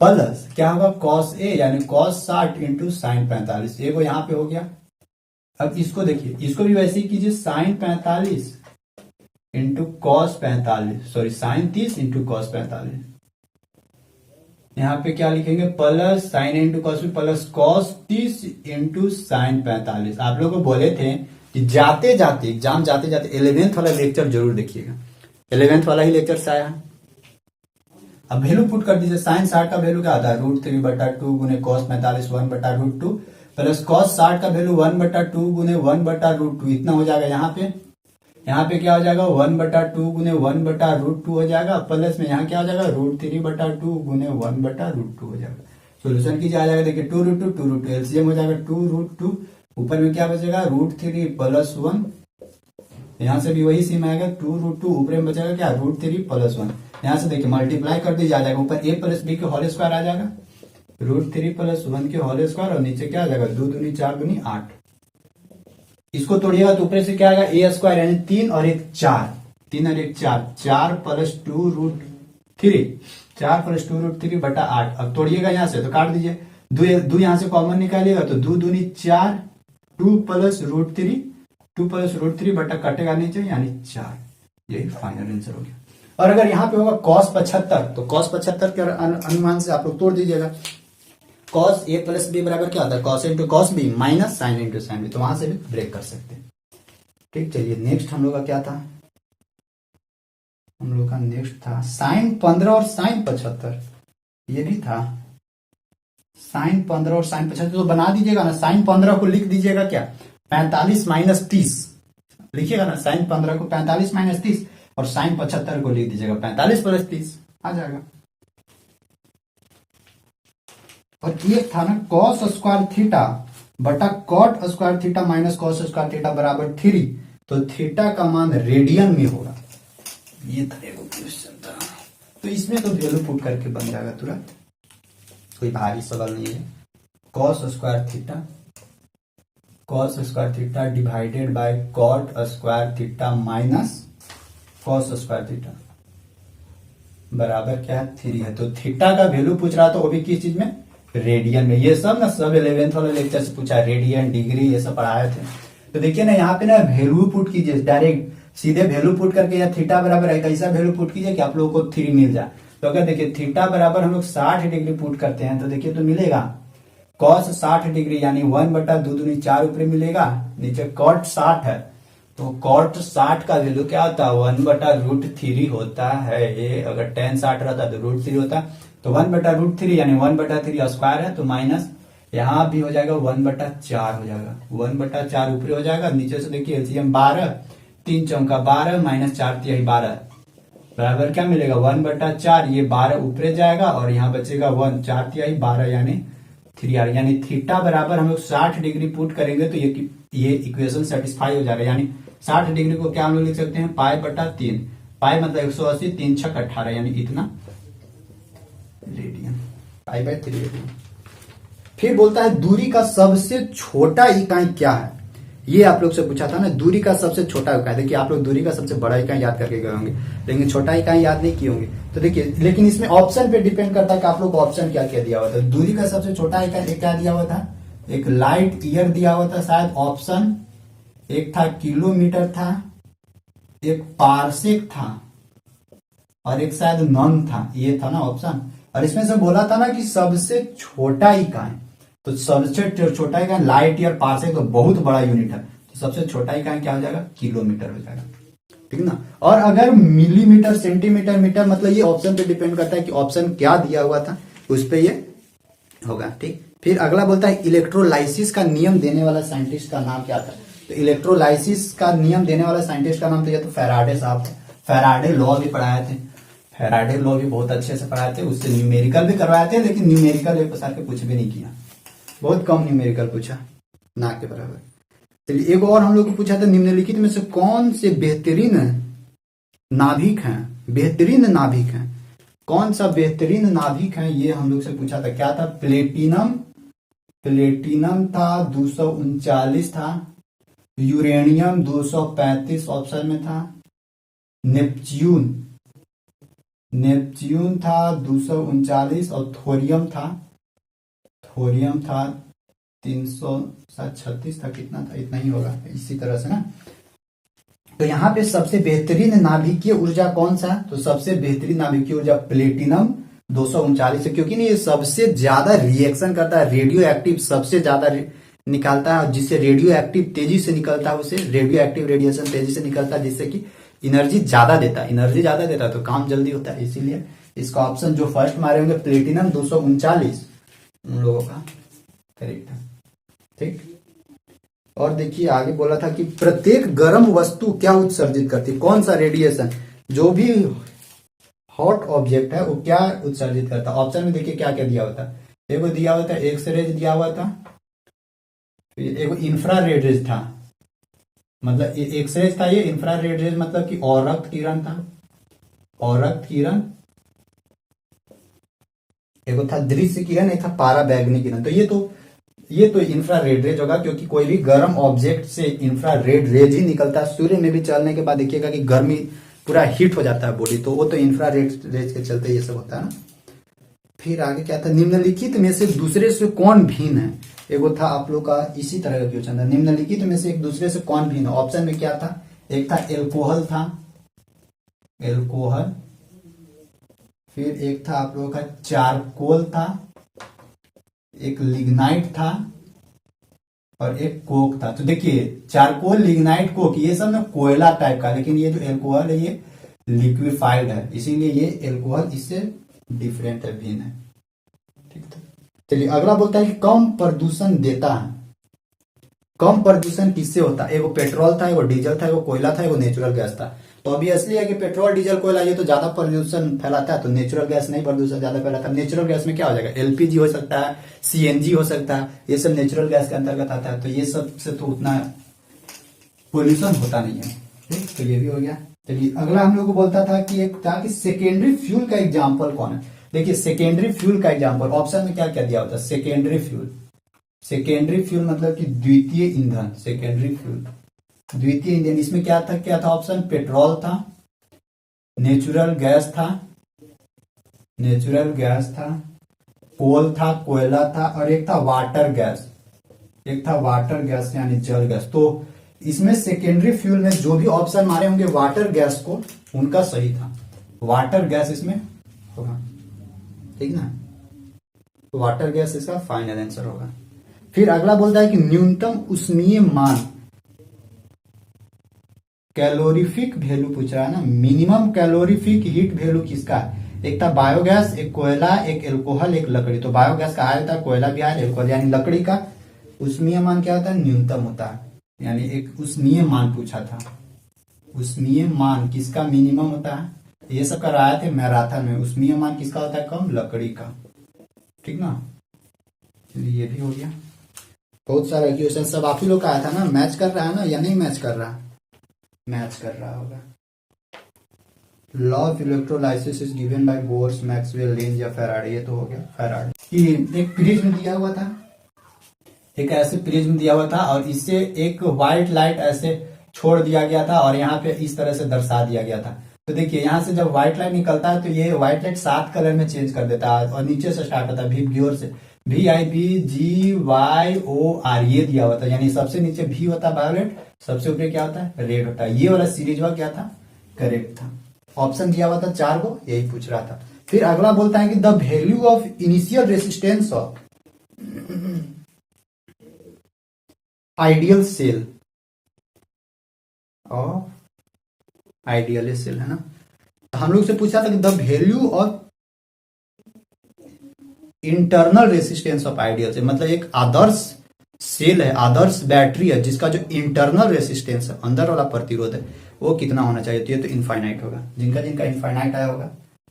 plus क्या होगा कॉस ए, यानी कॉस 60 इंटू साइन 45, ये वो यहाँ पे हो गया, अब इसको देखिए, इसको भी वैसे ही कीजिए, sine 45 into cos 45, sorry sine 30 into cos 45। यहाँ पे क्या लिखेंगे, plus sine into cos plus cos 30 into sine 45। आप लोगों को बोले थे कि जाते जाते एग्जाम जाते जाते 11th वाला लेक्चर जरूर देखिएगा, 11th वाला ही लेक्चर से आया है। अब वैल्यू पुट कर दीजिए, साइन 60 का वैल्यू क्या आता है, √3/2 गुने कॉस 45 1/√2 प्लस कॉस 60 का वैल्यू 1/2 गुने 1/√2, इतना हो जाएगा। यहाँ पे क्या हो जाएगा, 1/2 गुने 1/√2 हो जाएगा, प्लस में यहाँ क्या हो जाएगा, √3/2 गुने 1/√2 हो जाएगा। सोल्यूशन कीजिए, आ जाएगा देखिए 2√2 एलसीएम हो जाएगा 2√2, ऊपर में क्या बचेगा √3 प्लस 1, यहाँ से भी वही सीम आएगा 2√2, ऊपर में बचेगा क्या √3 प्लस 1। यहाँ से देखिए मल्टीप्लाई कर दीजिए, आ जाएगा ऊपर a प्लस बी के होल स्क्वायर आ जाएगा, √3 प्लस 1 के होल स्क्वायर, और नीचे क्या आ जाएगा 2 दूनी 4 दूनी 8। इसको तोड़िएगा तो ऊपर से क्या आएगा a स्क्वायर, यानी 3 और 1 4, 3 और 1 4, 4 प्लस 2√3, 4 प्लस 2√3/8। अब तोड़िएगा यहाँ से तो काट दीजिए, दो यहाँ से कॉमन निकालिएगा तो 2 दूनी 4, 2 प्लस √3, 2 प्लस √3 बटा कटेगा नीचे यानी 4। यही फाइनल आंसर हो गया। और अगर यहाँ पे होगा cos 75, तो cos 75 के अनुमान से आप लोग तोड़ दीजिएगा, cos a प्लस बी बराबर क्या होता है, cos into cos b minus sine into sine B, तो वहां से भी ब्रेक कर सकते हैं। ठीक, चलिए नेक्स्ट हम लोग का क्या था, हम लोग का नेक्स्ट था साइन 15 और साइन 75, ये भी था साइन 15 और साइन 75, तो बना दीजिएगा ना, साइन 15 को लिख दीजिएगा क्या 45 माइनस 30, लिखिएगा ना साइन 15 को 45 माइनस 30, और साइन 75 को लिख दीजिएगा 45 प्लस 30 आ जाएगा। और एक था ना कॉस स्क्वायर थीटा बटा cot square theta minus cos square theta बराबर 3, तो थीटा का मान रेडियन में होगा, ये था एक क्वेश्चन था। तो इसमें तो वैल्यू पुट करके बन जाएगा तुरंत, कोई भारी सवाल नहीं है। Cos square theta divided by cot square theta minus cos square theta बराबर क्या है 3 है। तो थीटा का वैल्यू पूछ रहा था, वो भी किस चीज में, रेडियन में। ये सब ना सब 11th वाले लेक्चर से पूछा, रेडियन डिग्री ये सब पढ़ाए थे। तो देखिए ना यहाँ पे ना वैल्यू पुट कीजिए, डायरेक्ट सीधे वैल्यू पुट करके, या थीटा बराबर है कैसा वैल्यू पुट कीजिए कि आप लोगों को 3 मिल जाए। तो अगर देखिए थीटा बराबर हम लोग 60 डिग्री पुट करते हैं, तो देखिए तो मिलेगा कॉस 60 डिग्री यानी 1/2 दूनी 4 ऊपर मिलेगा, नीचे कॉट 60 है, तो कॉट 60 का वैल्यू क्या होता है 1/√3 होता है। ये अगर tan 60 रहता तो √3 होता, तो 1/√3 यानी 1/3 स्क्वायर है, तो माइनस यहाँ भी हो जाएगा 1/4 हो जाएगा, 1/4 ऊपर हो जाएगा। नीचे से देखिए एलसीएम 12, 3 चौका 12 माइनस 4 तिहाई 12 बराबर क्या मिलेगा 1/4, ये 12 ऊपर जाएगा और यहाँ बचेगा 1, 4 तिहाई 12 यानी 3r, यानी थीटा बराबर हम लोग 60 डिग्री पुट करेंगे तो ये इक्वेशन सेटिस्फाई हो जाएगा। यानी 60 डिग्री को क्या हम लोग लिख सकते हैं π/3, पाई मतलब 180, 3 छक 18 यानी इतना रेडियन, π/3 रेडियन। फिर बोलता है दूरी का सबसे छोटा इकाई क्या है, ये आप लोग से पूछा था ना, दूरी का सबसे छोटा इकाई। देखिए आप लोग दूरी का सबसे बड़ा इकाई याद करके गए होंगे, लेकिन छोटा इकाई याद नहीं किए होंगे। तो देखिए लेकिन इसमें ऑप्शन पे डिपेंड करता है कि आप लोग को ऑप्शन क्या क्या दिया हुआ था। दूरी का सबसे छोटा इकाई क्या दिया हुआ था, एक लाइट ईयर दिया हुआ था शायद ऑप्शन, एक था किलोमीटर था, एक पारसेक था, और एक शायद नॉन था, ये था ना ऑप्शन। और इसमें से बोला था ना कि सबसे छोटा इकाई, तो सबसे छोटा इकाई लाइट ईयर पारसेक तो बहुत बड़ा यूनिट है, तो सबसे छोटा इकाई क्या हो जाएगा किलोमीटर हो जाएगा, ठीक ना। और अगर मिलीमीटर सेंटीमीटर मीटर, मतलब ये ऑप्शन पे डिपेंड करता है कि ऑप्शन क्या दिया हुआ था उस पे ये होगा, ठीक। फिर अगला बोलता है इलेक्ट्रोलाइसिस का नियम देने वाला साइंटिस्ट का नाम क्या था। तो इलेक्ट्रोलाइसिस का नियम देने वाला साइंटिस्ट का नाम तो ये तो फैराडे साहब थे, फैराडे लॉ भी पढ़ाए थे, फैराडे लॉ भी बहुत अच्छे से पढ़ाए थे, उससे न्यूमेरिकल भी करवाए थे, लेकिन न्यूमेरिकल एक सर के कुछ भी नहीं किया, बहुत कम न्यूमेरिकल पूछा, ना के बराबर। चलिए एक और हम लोग को पूछा था निम्नलिखित में से कौन से बेहतरीन नाभिक हैं, बेहतरीन नाभिक हैं, कौन सा बेहतरीन नाभिक है, ये हम लोग से पूछा था। क्या था, प्लेटिनम, प्लेटिनम था 239 था, यूरेनियम 235 ऑप्शन में था, नेपच्यून, नेपच्यून था 239, और थोरियम था, थोरियम था 336 था, कितना था, इतना ही होगा इसी तरह से ना। तो यहाँ पे सबसे बेहतरीन नाभिकीय ऊर्जा कौन सा, तो सबसे बेहतरीन नाभिकीय ऊर्जा प्लेटिनम 239 है, क्योंकि ये सबसे ज्यादा रिएक्शन करता है, रेडियो एक्टिव सबसे ज्यादा निकालता है, और जिससे रेडियो एक्टिव तेजी से निकलता है, उसे रेडियो एक्टिव रेडिएशन तेजी से निकलता है, जिससे कि एनर्जी ज्यादा देता है, तो काम जल्दी होता है। इसीलिए इसका ऑप्शन जो फर्स्ट मारे होंगे प्लेटिनम 239 उन लोगों का करेक्ट है। ठीक, और देखिए आगे बोला था कि प्रत्येक गर्म वस्तु क्या उत्सर्जित करती है, कौन सा रेडिएशन, जो भी हॉट ऑब्जेक्ट है वो क्या उत्सर्जित करता है। ऑप्शन में देखिए क्या क्या दिया होता है, एगो दिया होता है एक्सरेज दिया हुआ था, एगो इंफ्रारेड रेज था, मतलब एक्सरेज था ये, इंफ्रारेड रेज मतलब कि औरक्त किरण था, औरक्त किरण, एगो था दृश्य किरण, एक था पाराबैंगनी किरण। तो ये तो इंफ्रारेड रेज होगा, क्योंकि कोई भी गर्म ऑब्जेक्ट से इंफ्रारेड रेज ही निकलता है। सूर्य में भी चलने के बाद देखिएगा कि गर्मी पूरा हीट हो जाता है बॉडी, तो वो तो इंफ्रारेड रेज के चलते ये सब होता है ना। फिर आगे क्या था, निम्नलिखित में से दूसरे से कौन भिन्न है, एगो था आप लोग का इसी तरह का क्वेश्चन था, निम्नलिखित में से एक दूसरे से कौन भिन्न है। ऑप्शन में क्या था, एक था एल्कोहल था, एल्कोहल, फिर एक था आप लोगों का चारकोल था, एक लिग्नाइट था, और एक कोक था। तो देखिए चारकोल, लिग्नाइट, कोक ये सब ना कोयला टाइप का, लेकिन ये जो एल्कोहल है ये लिक्विफाइड है, इसीलिए ये एल्कोहल इससे डिफरेंट है, भिन्न है। ठीक है, चलिए अगला बोलता है कि कम प्रदूषण देता है, कम प्रदूषण किससे होता है, एगो पेट्रोल था, एगो डीजल था, एगो कोयला था, एगो नेचुरल गैस था। तो ऑब्वियसली है कि पेट्रोल डीजल कोयला ये तो ज्यादा प्रदूषण फैलाता है, तो नेचुरल गैस नहीं प्रदूषण ज्यादा फैलाता है। नेचुरल गैस में क्या हो जाएगा, एलपीजी हो सकता है, सीएनजी हो सकता है, ये सब नेचुरल गैस के अंतर्गत आता है, तो ये सब से तो उतना पोल्यूशन होता नहीं है। ठीक, तो ये भी हो गया। चलिए अगला हम लोग को बोलता था कि एक था कि सेकेंडरी फ्यूल का एग्जाम्पल कौन है। देखिए सेकेंडरी फ्यूल का एग्जाम्पल ऑप्शन में क्या क्या दिया होता है, सेकेंडरी फ्यूल, सेकेंडरी फ्यूल मतलब कि द्वितीय ईंधन, सेकेंडरी फ्यूल द्वितीय ईंधन, इसमें क्या था ऑप्शन, पेट्रोल था, नेचुरल गैस था, नेचुरल गैस था, कोल था, कोयला था, और एक था वाटर गैस, एक था वाटर गैस यानी जल गैस। तो इसमें सेकेंडरी फ्यूल में जो भी ऑप्शन मारे होंगे वाटर गैस को, उनका सही था, वाटर गैस इसमें होगा। ठीक ना, तो वाटर गैस इसका फाइनल आंसर होगा। फिर अगला बोलता है कि न्यूनतम उष्मीय मान, कैलोरीफिक वैल्यू पूछ रहा है ना, मिनिमम कैलोरीफिक हीट वैल्यू किसका है। एक था बायोगैस, एक कोयला, एक एल्कोहल, एक लकड़ी। तो बायोगैस का आया था, कोयला भी आया, एल्कोहल यानी लकड़ी का उष्मीय मान क्या होता है, न्यूनतम होता है, यानी एक उष्मीय मान पूछा था, उष्मीय मान किसका मिनिमम होता है, ये सब कराया थे मैराथन में। उष्मीय मान किसका होता है, कम, लकड़ी का। ठीक ना, चलिए ये भी हो गया। बहुत सारा क्वेश्चन सब आप ही लोग का आया था ना, मैच कर रहा है ना या नहीं मैच कर रहा, मैच कर रहा होगा। Law of electrolysis is given by Bohr's, Maxwell, Lenz या फेराडे, ये तो हो गया फेराडे। कि एक प्रिज्म दिया हुआ था, एक ऐसे प्रिज्म दिया हुआ था, और इससे एक व्हाइट लाइट ऐसे छोड़ दिया गया था, और यहाँ पे इस तरह से दर्शा दिया गया था। तो देखिए यहाँ से जब व्हाइट लाइट निकलता है तो ये व्हाइट लाइट 7 कलर में चेंज कर देता है, और नीचे से स्टार्ट होता है वी की ओर से, VIBGYOR ये दिया हुआ था, यानी सबसे नीचे भी होता है वायोलेट, सबसे ऊपर क्या होता है, रेड होता है। ये वाला सीरीज वाला क्या था, करेक्ट था। ऑप्शन दिया हुआ था 4 को, यही पूछ रहा था। फिर अगला बोलता है कि the value of initial resistance of ideal cell, of ideal cell है ना। हम लोग से पूछा था कि the value of internal resistance of ideal cell, मतलब एक आदर्श सेल है, आदर्श बैटरी है, जिसका जो इंटरनल रेसिस्टेंस है, अंदर वाला प्रतिरोध है, वो कितना होना चाहिए। तो ये तो इनफाइनाइट होगा, जिनका जिनका इनफाइनाइट आया होगा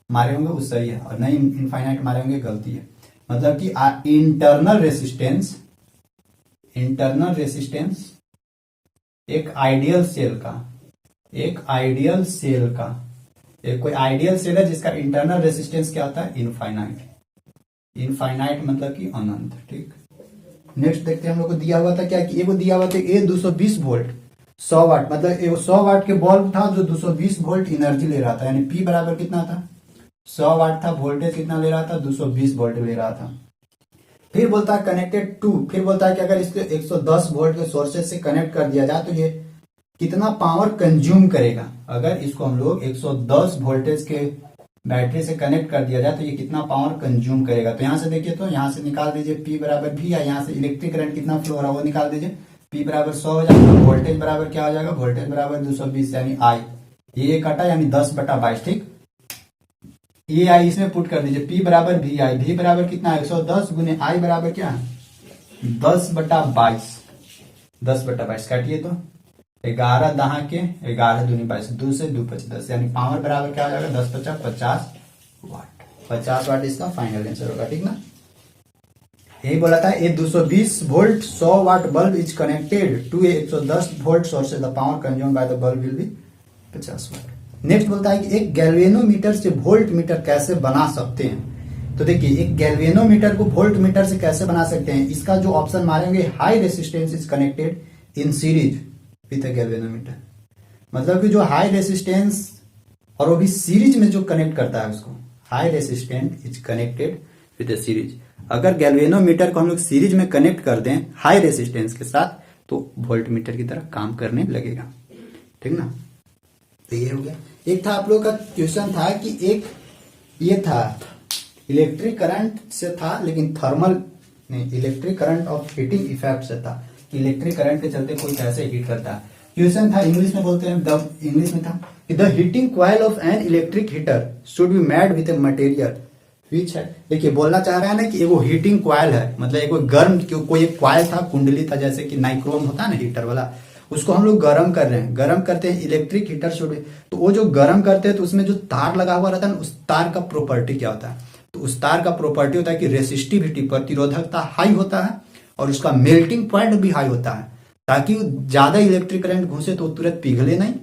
मारे होंगे वो सही है, और नहीं इनफाइनाइट मारे होंगे गलती है। मतलब कि इंटरनल रेसिस्टेंस, इंटरनल रेसिस्टेंस एक आइडियल सेल का, एक आइडियल सेल का, एक कोई आइडियल सेल है जिसका इंटरनल रेसिस्टेंस क्या होता है, इनफाइनाइट। इनफाइनाइट मतलब कि अनंत। ठीक, नेक्स्ट देखते हैं हम लोग को दिया हुआ था क्या, कि एगो दिया हुआ था ए 220 वोल्ट 100 वाट, मतलब एगो 100 वाट के बल्ब था जो 220 वोल्ट एनर्जी ले रहा था, यानी पी बराबर कितना था, 100 वाट था, वोल्टेज कितना ले रहा था, 220 वोल्ट ले रहा था। फिर बोलता है कनेक्टेड टू, फिर बोलता है कि अगर इसको 110 वोल्ट के सोर्सेज से कनेक्ट कर दिया जाए तो ये कितना पावर कंज्यूम करेगा। अगर इसको हम लोग 110 वोल्टेज के बैटरी से कनेक्ट कर दिया जाए तो ये कितना पावर कंज्यूम करेगा। तो यहां से देखिए, तो यहां से निकाल दीजिए P बराबर V, या यहां से इलेक्ट्रिक करंट कितना फ्लो हो रहा है वो निकाल दीजिए। P बराबर 100 हो जाएगा, वोल्टेज बराबर क्या हो जाएगा, वोल्टेज बराबर 220 यानी I, ये कटा यानी 10/22, ठीक। ये I इसमें पुट कर दीजिए, P बराबर VI, V बराबर कितना है 110 गुने I बराबर क्या है 10/22, 10/22 काटिए तो 11 दहा के 11 दूनी 22, 2 से 2 5 10, यानी पावर बराबर क्या हो जाएगा 10 50 वाट, 50 वाट इसका फाइनल आंसर होगा, ठीक ना। यही बोला था, a 220 volt 100 watt bulb is connected to a 110 volt sources, the power consume by the bulb will be 50 watt. Next बोलता है कि एक गैल्वेनोमीटर से वोल्ट मीटर कैसे बना सकते हैं। तो देखिए, एक गैल्वेनोमीटर को वोल्ट मीटर से कैसे बना सकते हैं, इसका जो ऑप्शन मारेंगे, high resistance is connected in series with a galvanometer, मतलब कि जो हाई रेसिस्टेंस और वो भी सीरीज में जो कनेक्ट करता है उसको high resistant is connected with a series. अगर गैल्वेनोमीटर को हम लोग सीरीज में कनेक्ट कर दें हाई रेसिस्टेंस के साथ तो वोल्ट मीटर की तरह काम करने लगेगा, ठीक ना। तो ये हो गया। एक था आप लोग का क्वेश्चन था कि एक ये था इलेक्ट्रिक करंट से था, लेकिन थर्मल नहीं, electric current of heating effect से था कि इलेक्ट्रिक करंट के चलते कोई कैसे हीट करता है। क्वेश्चन था इंग्लिश में, बोलते हैं इंग्लिश में था कि the heating coil of an electric heater should be made with a material which है। देखिए, बोलना चाह रहा है ना कि एगो हीटिंग कॉइल है, मतलब एगो गर्म कोई एक कॉइल था, कुंडली था, जैसे कि नाइक्रोम होता है ना हीटर वाला, उसको हम लोग गर्म कर रहे हैं, गर्म करते हैं इलेक्ट्रिक हीटर शुड बी। तो वो जो गर्म करते हैं तो उसमें जो तार लगा हुआ रहता है ना, उस तार का प्रॉपर्टी क्या होता है, तो उस तार का प्रॉपर्टी होता है कि रेसिस्टिविटी प्रतिरोधकता हाई होता है और उसका मेल्टिंग पॉइंट भी हाई होता है, ताकि ज्यादा इलेक्ट्रिक करंट घुसे तो तुरंत पिघले नहीं,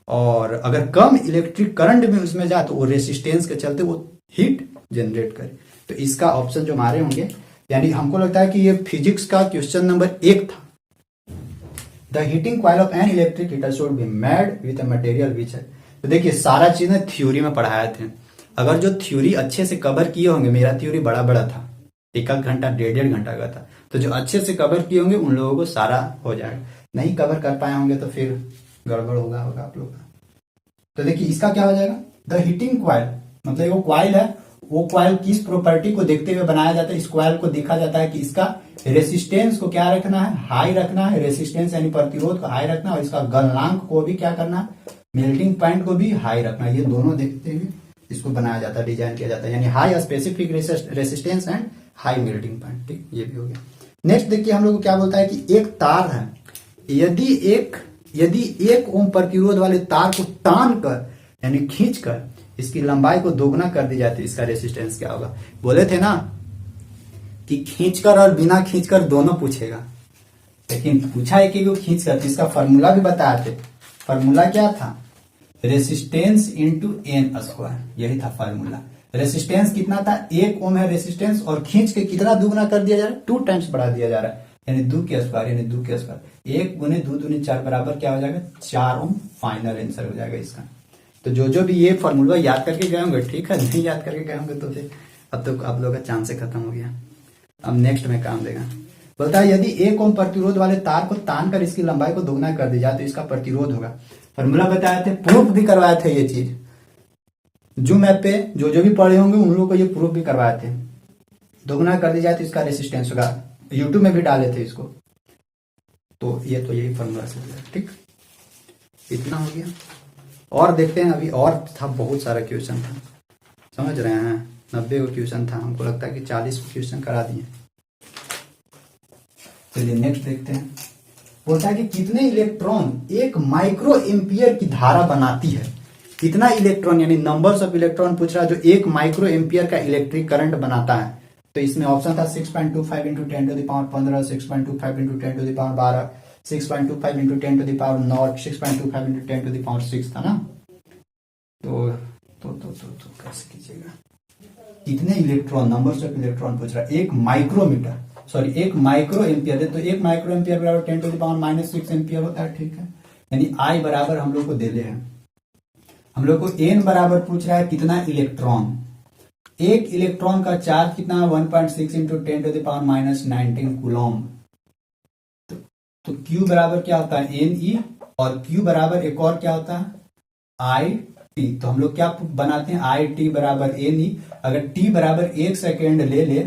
और अगर कम इलेक्ट्रिक करंट में उसमें जाए तो वो रेसिस्टेंस के चलते वो हीट जनरेट करे। तो इसका ऑप्शन जो हमारे होंगे, यानी हमको लगता है कि ये फिजिक्स का क्वेश्चन नंबर 1 था। The heating coil of an electric heater should be made with a material which है। तो देखिए, सारा चीजें थ्योरी में पढ़ाए थे, अगर जो थ्योरी अच्छे से कवर किए होंगे, मेरा थ्योरी बड़ा बड़ा था, 1 घंटा 1.5 घंटा का था, तो जो अच्छे से कवर किए होंगे उन लोगों को सारा हो जाएगा। नहीं कवर कर पाए होंगे तो फिर गड़बड़ होगा आप लोग का। तो देखिए, इसका क्या हो जाएगा, द हीटिंग कॉइल, मतलब वो कॉइल है, वो कॉइल किस प्रॉपर्टी को देखते हुए बनाया जाता है, इस कॉइल को देखा जाता है कि इसका रेसिस्टेंस को क्या रखना है, हाई रखना है, रेसिस्टेंस यानी प्रतिरोध को हाई रखना है, और इसका गलनांक को भी क्या करना है, मेल्टिंग पॉइंट को भी हाई रखना है। ये दोनों देखते हुए इसको बनाया जाता है, डिजाइन किया जाता है, यानी high specific resistance and high melting point, ठीक, ये भी हो गया। नेक्स्ट देखिए, हम लोग को क्या बोलता है कि एक तार है, यदि 1 ओम प्रतिरोध वाले तार को तान कर यानी खींच कर इसकी लंबाई को दोगुना कर दी जाती है, इसका रेसिस्टेंस क्या होगा। बोले थे ना कि खींचकर और बिना खींचकर दोनों पूछेगा, लेकिन पूछा है कि वो खींचकर, तो इसका फॉर्मूला भी बताए थे। फॉर्मूला क्या था, रेसिस्टेंस इंटू एन स्क्वायर, यही था फॉर्मूला। रेसिस्टेंस कितना था, 1 ओम है रेसिस्टेंस, और खींच के कितना दुगुना कर दिया जा रहा है, 2 टाइम्स बढ़ा दिया जा रहा है, यानी 2 के स्क्वायर, यानी 2 के स्क्वायर, 1 गुने 2 दूनी 4 बराबर क्या हो जाएगा 4 ओम, फाइनल आंसर हो जाएगा इसका। तो जो भी ये फॉर्मूला याद करके गए होंगे ठीक है, नहीं याद करके गए होंगे तो फिर अब तो आप लोगों का चांस खत्म हो गया। अब नेक्स्ट में काम देगा, बोलता है यदि 1 ओम प्रतिरोध वाले तार को तान कर इसकी लंबाई को दोगुना कर दी जाए तो इसका प्रतिरोध होगा। फॉर्मूला बताए थे, प्रूफ भी करवाए थे, ये चीज जूम ऐप पे जो भी पढ़े होंगे उन लोगों को ये प्रूफ भी करवाए थे। दोगुना कर दी जाए तो इसका रेसिस्टेंस होगा, यूट्यूब में भी डाले थे इसको। तो यही फॉर्मूला से, ठीक, इतना हो गया। और देखते हैं, अभी और था, बहुत सारा क्वेश्चन था, समझ रहे हैं, 90 को क्वेश्चन था, हमको लगता है कि 40 क्वेश्चन करा दिए। चलिए नेक्स्ट देखते हैं। बोलता है कि कितने इलेक्ट्रॉन 1 माइक्रो एम्पियर की धारा बनाती है। कितना इलेक्ट्रॉन, यानी नंबर्स ऑफ इलेक्ट्रॉन पूछ रहा है जो 1 माइक्रो एम्पियर का इलेक्ट्रिक करंट बनाता है। तो इसमें ऑप्शन था 6.25 into 10 to the power 15, 6.25 into 10 to the power 12, 6.25 into 10 to the power 9, 6.25 into 10 to the power 6 था ना। तो कैसे कीजिएगा, कितने इलेक्ट्रॉन, नंबर्स ऑफ इलेक्ट्रॉन पूछ रहा है, 1 माइक्रो एम्पियर है, तो 1 माइक्रो एम्पियर बराबर 10 टू द पावर -6 एम्पियर होता है, ठीक है। यानी आई बराबर हम लोग को दे हैं, हम लोग को एन बराबर पूछ रहा है कितना इलेक्ट्रॉन, एक इलेक्ट्रॉन का चार्ज कितना है 1.6 इंटू 10⁻⁻19 कूलम। तो Q बराबर क्या होता है Ne, और Q बराबर एक और क्या होता है I T। तो हम लोग क्या बनाते हैं I T बराबर Ne। अगर T बराबर 1 सेकेंड ले ले,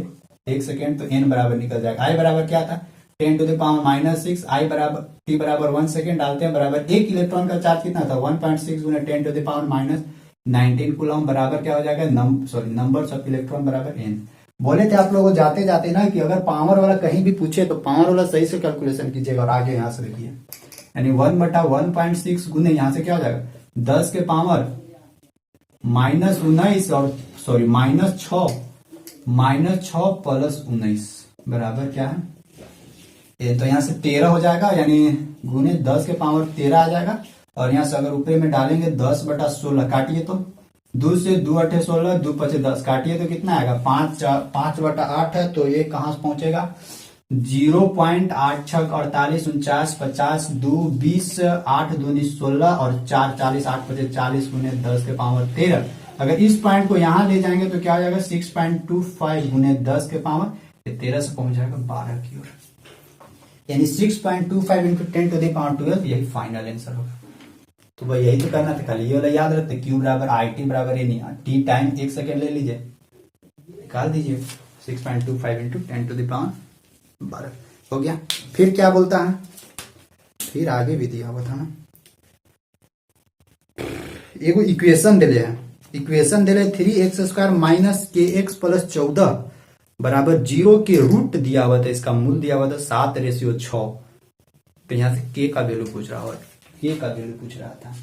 1 सेकेंड, तो N बराबर निकल जाएगा। I बराबर क्या था 10⁻⁻6, I बराबर T बराबर 1 सेकेंड डालते हैं, बराबर एक इलेक्ट्रॉन का चार्ज कितना था 1.6 गुना 10⁻⁻19 कूलम, बराबर क्या हो जाएगा नंबर्स ऑफ इलेक्ट्रॉन बराबर N। बोले थे आप लोगों जाते जाते ना कि अगर पावर वाला कहीं भी पूछे तो पावर वाला सही से कैलकुलेशन कीजिएगा। और आगे यहां से देखिए, यानी 1/1.6 गुने यहां से क्या हो जाएगा 10 के पावर -19 और -6 प्लस 19 बराबर क्या है ये, तो यहाँ से 13 हो जाएगा, यानी गुने 10 के पावर 13 आ जाएगा। और यहाँ से अगर ऊपर में डालेंगे 10/16 काटिए तो 2 से 2 8 16, 2 5 10 काटिए तो कितना आएगा 5/8 है। तो ये कहां से पहुंचेगा 0.86 48 49 50 2 20 8 2 16 और 4 40 8 5 40 गुने 10 के पावर 13। अगर इस पॉइंट को यहां ले जाएंगे तो क्या हो जाएगा 6.25 गुने 10 के पावर 13 से पहुंच जाएगा 12 की ओर, यानी 6.25 इंटू 10⁻12। यही फाइनल आंसर होगा। तो भाई यही तो करना था, खाली ये वाला याद रखते Q बराबर IT बराबर ये नहीं, T टाइम 1 सेकेंड ले लीजिए, निकाल दीजिए 6.25 इंटू 10⁻12 हो गया। फिर क्या बोलता है, फिर आगे भी दिया हुआ था ना, एगो इक्वेशन दिले है, इक्वेशन दिले 3x² माइनस kx प्लस 14 बराबर 0 के रूट दिया हुआ था, इसका मूल दिया हुआ था 7/6। तो यहां से k का वैल्यू पूछ रहा, और k का वैल्यू पूछ रहा था।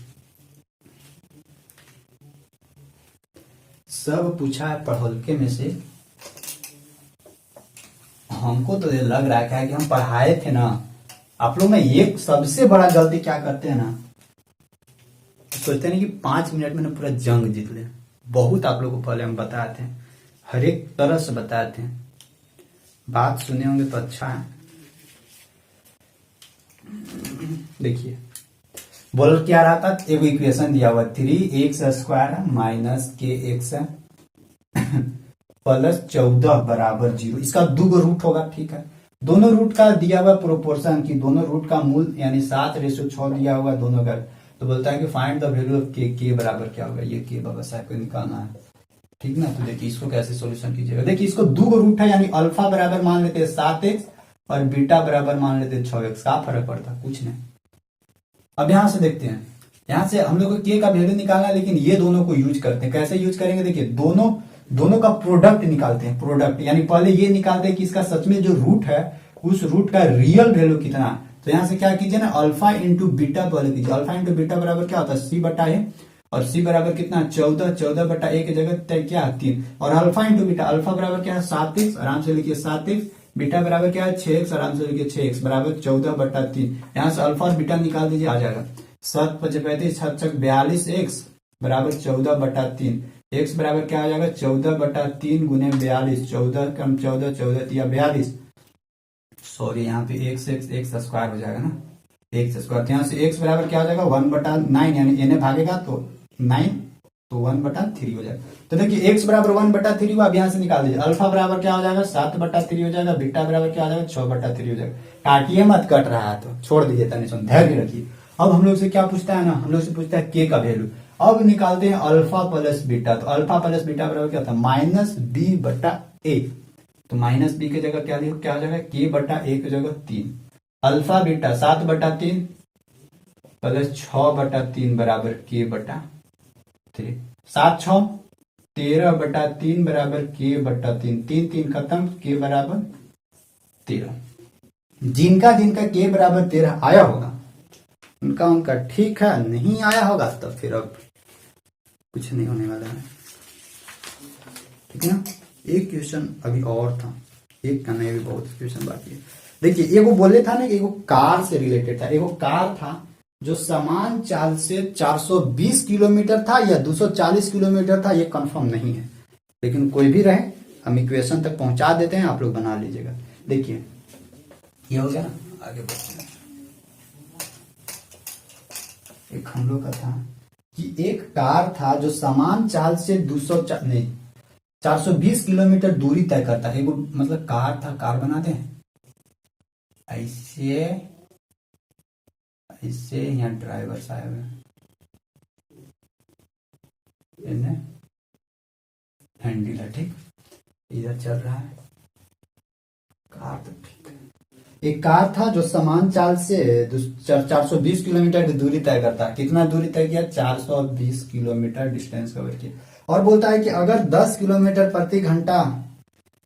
सब पूछा है पढ़ोलके में से। हमको तो ये लग रहा है कि हम पढ़ाए थे ना, आप लोग में एक सबसे बड़ा गलती क्या करते हैं ना, सोचते हैं कि 5 मिनट में ना पूरा जंग जीत ले। बहुत आप लोग को पहले हम बताए थे, हर एक तरह से बताए थे, बात सुने होंगे तो अच्छा है। देखिए बोल क्या रहा था, एक इक्वेशन दिया हुआ 3x² माइनस kx प्लस 14 बराबर 0। इसका 2 रूट होगा, ठीक है। दोनों रूट का दिया हुआ प्रोपोर्शन की दोनों रूट का मूल यानी 7/6 दिया हुआ दोनों का। तो बोलता है कि फाइंड द वैल्यू ऑफ के बराबर क्या होगा, ये के बाबा साहब को निकालना है, ठीक ना। तो देखिए इसको कैसे सोल्यूशन कीजिएगा। देखिए इसको 2 रूट है, यानी अल्फा बराबर मान लेते हैं 7x और बीटा बराबर मान लेते हैं 6x। का फर्क पड़ता है, कुछ नहीं। अब यहां से देखते हैं, यहां से हम लोग को के का वैल्यू निकालना है, लेकिन ये दोनों को यूज करते हैं। कैसे यूज करेंगे, देखिए दोनों का प्रोडक्ट निकालते हैं। प्रोडक्ट यानी पहले ये निकालते हैं कि इसका सच में जो रूट है उस रूट का रियल वैल्यू कितना। तो यहां से क्या कीजिए ना, अल्फा इंटू बीटा पहले कीजिए। अल्फा इंटू बीटा बराबर क्या होता है c/a, और c बराबर कितना 14/a की जगह क्या है 3, और अल्फा इंटू बीटा, अल्फा बराबर क्या है 7x, आराम से लिखिए 7x, बीटा बराबर क्या है 6x, आराम से लिखिए 6x बराबर 14/3। यहां से अल्फा और बीटा निकाल दीजिए, आ जाएगा 7 5 35 6 6 42x बराबर 14/3। x बराबर क्या आ जाएगा 14/3 गुने 42, 14 कम 14 14 या 42, सॉरी यहाँ पे x स्क्वायर हो जाएगा ना, x स्क्वायर। यहाँ से x बराबर क्या हो जाएगा 1/9, यानी n भागेगा तो 9, तो 1/3 हो जाएगा। तो देखिए x बराबर 1/3 हुआ। अब यहाँ से निकाल दीजिए, अल्फा बराबर क्या हो जाएगा 7/3 हो जाएगा, बीटा बराबर क्या हो जाएगा 6/3 हो जाएगा। काटिए मत, कट रहा है तो छोड़ दीजिए, तनिक धैर्य रखिए। अब हम लोग से क्या पूछता है ना, हम लोग से पूछता है k का वैल्यू। अब निकालते हैं अल्फा प्लस बीटा। तो अल्फा प्लस बीटा बराबर क्या होता है -b/a। तो -b की जगह क्या हो जाएगा k/a की जगह 3। अल्फा बीटा 7/3 प्लस 6/3 बराबर k/3। 7 6 13/3 बराबर k/3। 3 3 खत्म, k बराबर 13। जिनका k बराबर 13 आया होगा उनका ठीक है, नहीं आया होगा तो फिर अब कुछ नहीं होने वाला है, ठीक है ना। एक क्वेश्चन अभी और था, एक का नहीं, भी बहुत क्वेश्चन बाकी है। देखिए एगो बोले था ना कि एगो कार से रिलेटेड था। एगो कार था जो समान चाल से 420 किलोमीटर था या 240 किलोमीटर था, ये कंफर्म नहीं है, लेकिन कोई भी रहे हम इक्वेशन तक पहुंचा देते हैं, आप लोग बना लीजिएगा। देखिए ये हो गया ना, आगे बढ़ते हैं। एक हम लोग का था कि एक कार था जो समान चाल से 420 किलोमीटर दूरी तय करता है। वो मतलब कार था, कार बनाते हैं ऐसे ऐसे, यहाँ ड्राइवर साहब है, हैंडल है, ठीक, इधर चल रहा है कार, तो ठीक है। एक कार था जो समान चाल से 420 किलोमीटर की दूरी तय करता है। कितना दूरी तय किया? 420 किलोमीटर डिस्टेंस कवर किया। और बोलता है कि अगर 10 किलोमीटर प्रति घंटा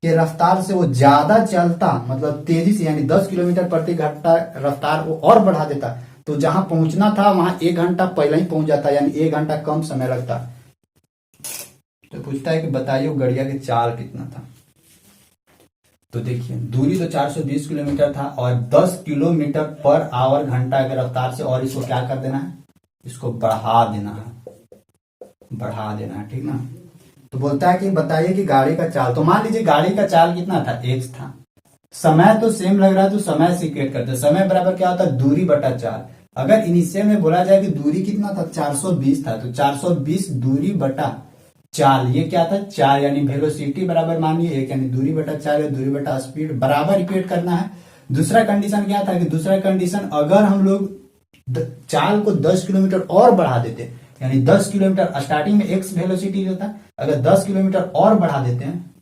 के रफ्तार से वो ज्यादा चलता, मतलब तेजी से, यानी 10 किलोमीटर प्रति घंटा रफ्तार वो और बढ़ा देता, तो जहां पहुंचना था वहां 1 घंटा पहले ही पहुंच जाता, यानी 1 घंटा कम समय लगता। तो पूछता है कि बताइए गड़िया की चाल कितना था। तो देखिए दूरी तो 420 किलोमीटर था और 10 किलोमीटर पर आवर घंटा के रफ्तार से, और इसको क्या कर देना है? इसको बढ़ा देना है, बढ़ा देना है, ठीक ना। तो बोलता है कि बताइए कि गाड़ी का चाल, तो मान लीजिए गाड़ी का चाल कितना था? x था। समय तो सेम लग रहा है, तो समय से इक्वेट करते हैं। समय बराबर क्या होता है? दूरी बटा चाल। अगर इनिशियल में बोला जाए कि दूरी कितना था? 420 था, तो 420 दूरी बटा चाल, ये क्या था? चाल, यानी वेलोसिटी बराबर मानिए 1, यानी दूरी बटा चाल, दूरी बटा स्पीड बराबर इक्वेट करना है। दूसरा कंडीशन क्या था? कि दूसरा कंडीशन, अगर हम लोग चाल को 10 किलोमीटर और बढ़ा देते, यानी 10 किलोमीटर, स्टार्टिंग में एक्स वेलोसिटी जो था, अगर 10 किलोमीटर और बढ़ा देते हैं,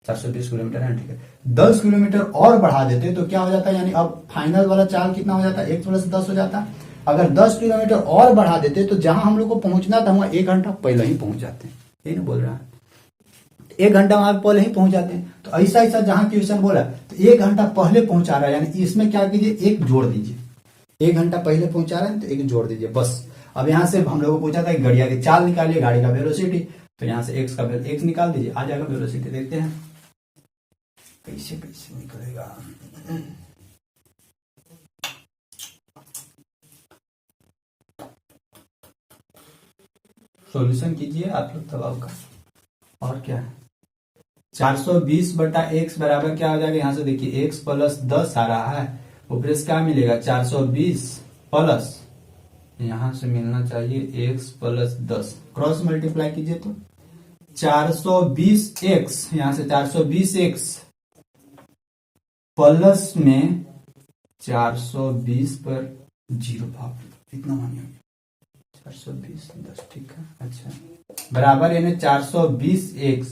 420 किलोमीटर है, ठीक है, 10 किलोमीटर और बढ़ा देते तो क्या हो जाता है? यानी अब फाइनल वाला चाल कितना हो जाता है? एक्स प्लस 10 हो जाता। अगर 10 किलोमीटर और बढ़ा देते तो जहां हम लोग को पहुंचना था वहां 1 घंटा पहले ही पहुंच जाते हैं। यही ना बोल रहा है, 1 घंटा वहां पहले ही पहुंच जाते हैं। तो ऐसा ऐसा जहां क्वेश्चन बोला तो 1 घंटा पहले पहुंचा रहा है, यानी इसमें क्या कीजिए? 1 जोड़ दीजिए। 1 घंटा पहले पहुंचा रहा है तो 1 जोड़ दीजिए, बस। अब यहाँ से हम लोगों को पूछा था कि गड़िया की चाल निकालिए, गाड़ी का वेलोसिटी, तो यहाँ से एक्स का एक्स निकाल दीजिए, आ जाएगा वेलोसिटी। देखते हैं कैसे कैसे निकलेगा। सॉल्यूशन कीजिए आप लोग दबाव का। और क्या है? 420 बटा एक्स बराबर क्या हो जाएगा? यहाँ से देखिए एक्स प्लस 10 आ रहा है, ऊपर से क्या मिलेगा? 420 प्लस, यहां से मिलना चाहिए x प्लस 10, क्रॉस मल्टीप्लाई कीजिए तो 420 एक्स, यहां से 420 एक्स प्लस में 420 पर 0, भाग इतना मानिए 420 10, ठीक है, अच्छा, बराबर यानी 420 एक्स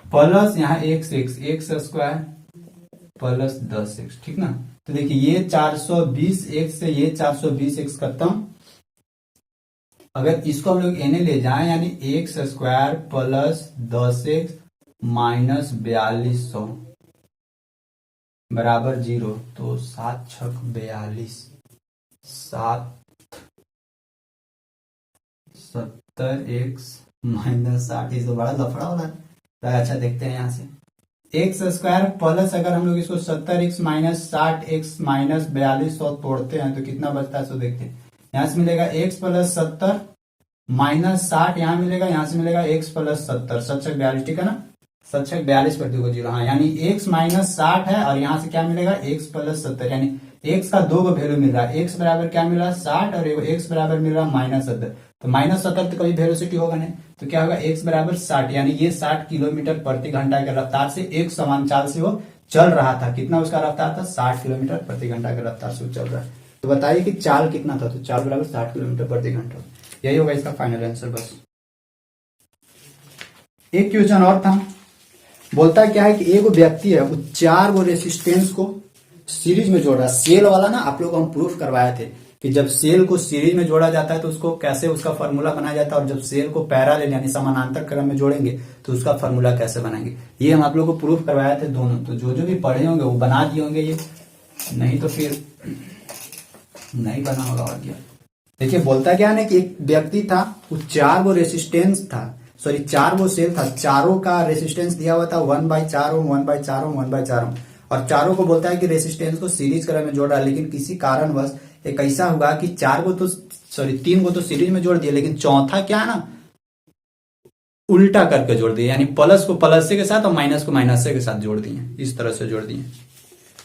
प्लस यहाँ x x x square plus 10 x, ठीक ना। तो देखिए ये 420 एक्स से ये 420 एक्स खत्म। अगर इसको हम लोग एने ले जाएं, यानी x square plus 10 x minus 4200 बराबर 0, तो 7 छक 42, 7 70 एक्स माइनस 60, इसको बड़ा लफड़ा हो रहा है। तो अच्छा देखते हैं यहाँ से एक्स स्क्वायर प्लस, अगर हम लोग इसको 70 एक्स माइनस 60 एक्स माइनस 4200 तोड़ते हैं तो कितना बचता है? सो देखते हैं, यहाँ से मिलेगा एक्स प्लस 70 माइनस 60, यहाँ मिलेगा, यहाँ से मिलेगा एक्स प्लस 70, 7 छक 42, ठीक है ना, 7 छक 42 पर 2 0, हाँ, यानी एक्स माइनस 60 है और यहाँ से क्या मिलेगा? एक्स प्लस 70, यानी एक्स का 2 वैल्यू मिल रहा है, एक्स बराबर क्या मिल रहा है? 60, और एक्स बराबर मिल रहा है माइनस 70, तो माइनस 70 तो कभी वेलोसिटी होगा नहीं, तो क्या होगा? एक्स बराबर 60, यानी ये 60 किलोमीटर प्रति घंटा के रफ्तार से एक समान चाल से वो चल रहा था। कितना उसका रफ्तार था? 60 किलोमीटर प्रति घंटा के रफ्तार से वो चल रहा है। तो बताइए कि चाल कितना था? तो चाल बराबर 60 किलोमीटर प्रति घंटा। यही होगा इसका फाइनल आंसर। बस एक क्वेश्चन और था, बोलता क्या है कि एक व्यक्ति है वो 4 रेसिस्टेंस को सीरीज में जोड़ रहा है। सेल वाला ना आप लोग हम प्रूफ करवाए थे कि जब सेल को सीरीज में जोड़ा जाता है तो उसको कैसे उसका फॉर्मूला बनाया जाता है, और जब सेल को पैरेलल यानी समानांतर क्रम में जोड़ेंगे तो उसका फॉर्मूला कैसे बनाएंगे, ये हम आप लोग को प्रूफ करवाए थे दोनों। तो जो जो भी पढ़े होंगे वो बना दिए होंगे, ये नहीं तो फिर नहीं बना होगा। और क्या देखिए, बोलता क्या है कि एक व्यक्ति था, वो 4 रेसिस्टेंस था, सॉरी 4 सेल था, चारों का रेसिस्टेंस दिया हुआ था 1/4 ओम 1/4 ओम 1/4 ओम, और चारों को बोलता है कि रेसिस्टेंस को सीरीज क्रम में जोड़ रहा है। लेकिन किसी कारणवश एक ऐसा हुआ कि 3 को तो सीरीज में जोड़ दिया, लेकिन चौथा क्या है ना, उल्टा करके जोड़ दिया, यानी प्लस को प्लस से के साथ और माइनस को माइनस से के साथ जोड़ दिए, इस तरह से जोड़ दिए।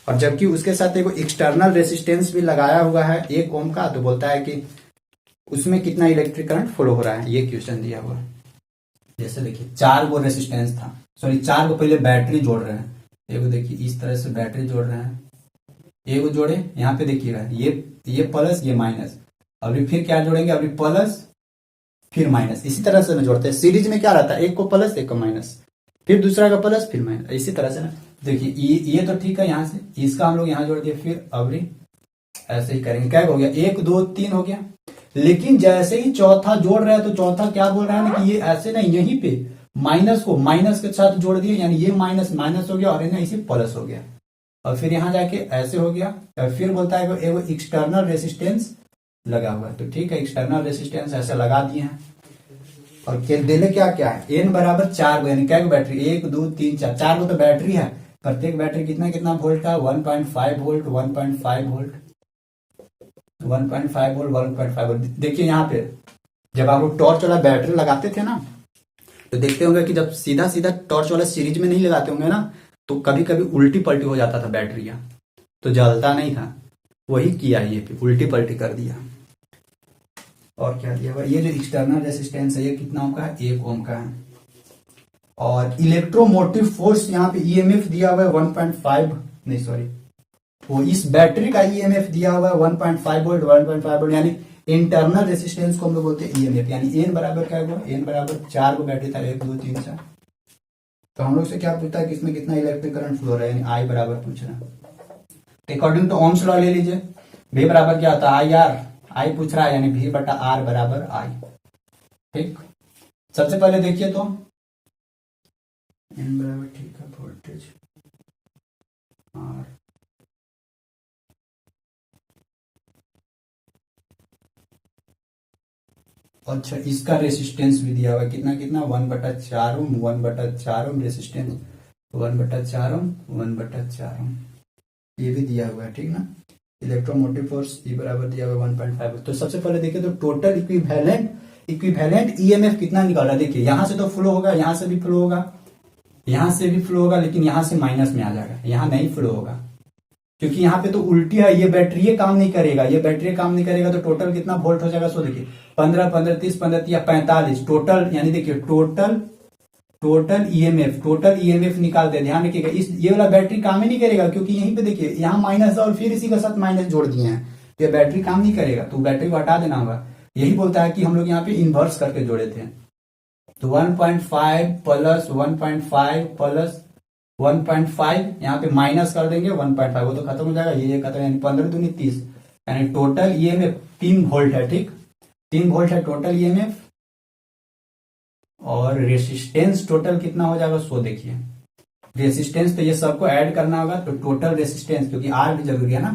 और जबकि उसके साथ एक एक्सटर्नल रेसिस्टेंस भी लगाया हुआ है 1 ओम का, तो बोलता है कि उसमें कितना इलेक्ट्रिक करंट फ्लो हो रहा है, ये क्वेश्चन दिया हुआ है। जैसे देखिए 4 गो रेसिस्टेंस था, सॉरी 4 गो पहले बैटरी जोड़ रहे हैं, एगो देखिए इस तरह से बैटरी जोड़ रहे हैं, एगो जोड़े यहाँ पे देखिएगा ये प्लस ये माइनस, अभी फिर क्या जोड़ेंगे, अभी प्लस फिर माइनस, इसी तरह से ना जोड़ते हैं। सीरीज में क्या रहता है, एक को प्लस एक को माइनस, फिर दूसरा का प्लस फिर माइनस, इसी तरह से ना। देखिए ये तो ठीक है, यहाँ से इसका हम लोग यहाँ जोड़ दिए, फिर अभी ऐसे ही करेंगे, क्या हो गया 1 2 3 हो गया। लेकिन जैसे ही चौथा जोड़ रहे हैं तो चौथा क्या बोल रहा है ना कि ये ऐसे नहीं, यहीं पे माइनस को माइनस के साथ जोड़ दिए, यानी ये माइनस माइनस हो गया और ना इसे प्लस हो गया, और फिर यहाँ जाके ऐसे हो गया, और फिर बोलता है एगो एक्सटर्नल रेसिस्टेंस लगा हुआ है, तो ठीक है एक्सटर्नल रेसिस्टेंस ऐसे लगा दिए हैं। और देने क्या क्या है, एन बराबर 4 गो, यानी क्या बैटरी 1 2 3 4, 4 गो तो बैटरी है, प्रत्येक बैटरी कितना कितना वोल्ट का 1.5 वोल्ट 1.5 वोल्ट 1.5 वोल्ट 1.5 वोल्ट। देखिए यहाँ पे जब आप लोग टॉर्च वाला बैटरी लगाते थे ना, तो देखते होंगे कि जब सीधा सीधा टॉर्च वाला सीरीज में नहीं लगाते होंगे ना, तो कभी कभी उल्टी पलटी हो जाता था बैटरिया, तो जलता नहीं था, वही किया ये पे उल्टी पलटी कर दिया। और क्या दिया हुआ, ये जो एक्सटर्नल रेसिस्टेंस है ये कितना ओम का है, 1 ओम का है। और इलेक्ट्रोमोटिव फोर्स यहाँ पे ईएमएफ दिया हुआ है 1.5, नहीं सॉरी वो इस बैटरी का ईएमएफ दिया हुआ है 1.5 वोल्ट 1.5 वोल्ट, यानी इंटरनल रेसिस्टेंस को हम लोग बोलते हैं ईएमएफ, यानी एन बराबर क्या होगा, एन बराबर 4 को बैटरी था 1 2 3 4। तो हम लोग से क्या पूछता है कि इसमें कितना इलेक्ट्रिक करंट फ्लो रहा है, यानी आई बराबर पूछ रहा है। अकॉर्डिंग टू ओम्स लॉ ले लीजिए, वी बराबर क्या होता है आई आर, आई पूछ रहा है यानी वी बटा आर बराबर आई। ठीक, सबसे पहले देखिए तो एन बराबर ठीक है वोल्टेज आर, अच्छा इसका रेसिस्टेंस भी दिया हुआ है कितना कितना 1/4 ओम 1/4 ओम रेसिस्टेंस 1/4 ओम 1/4 ओम, ये भी दिया हुआ है ठीक ना। इलेक्ट्रोमोटिव फोर्स ई बराबर दिया हुआ 1.5। तो सबसे पहले देखिए तो टोटल इक्विवेलेंट ईएमएफ कितना निकल रहा है, देखिए यहां से तो फ्लो होगा, यहां से भी फ्लो होगा, यहां से भी फ्लो होगा, लेकिन यहां से माइनस में आ जाएगा, यहां नहीं फ्लो होगा क्योंकि यहाँ पे तो उल्टी है, ये बैटरी काम नहीं करेगा, ये बैटरी काम नहीं करेगा, तो टोटल कितना वोल्ट हो जाएगा, सो देखिए 15 15 30 15 या 45 टोटल, यानी देखिए टोटल ईएमएफ निकाल दे। ध्यान रखिएगा इस ये वाला बैटरी काम ही नहीं करेगा, क्योंकि यहीं पे देखिए यहाँ माइनस और फिर इसी के साथ माइनस जोड़ दिए हैं, ये बैटरी काम नहीं करेगा, तो बैटरी को हटा देना होगा। यही बोलता है कि हम लोग यहाँ पे इन्वर्स करके जोड़े थे, तो 1.5 प्लस 1.5 प्लस 1.5 यहाँ पे माइनस कर देंगे 1.5, वो तो खत्म हो जाएगा, ये खत्म, यानी 15 दूनी 30, यानी टोटल ईएमएफ 3 वोल्ट है। ठीक, 3 वोल्ट है टोटल ईएमएफ, और रेसिस्टेंस टोटल कितना हो जाएगा, सो देखिए रेसिस्टेंस तो ये सबको ऐड करना होगा, तो टोटल रेसिस्टेंस क्योंकि आर भी जरूरी है ना,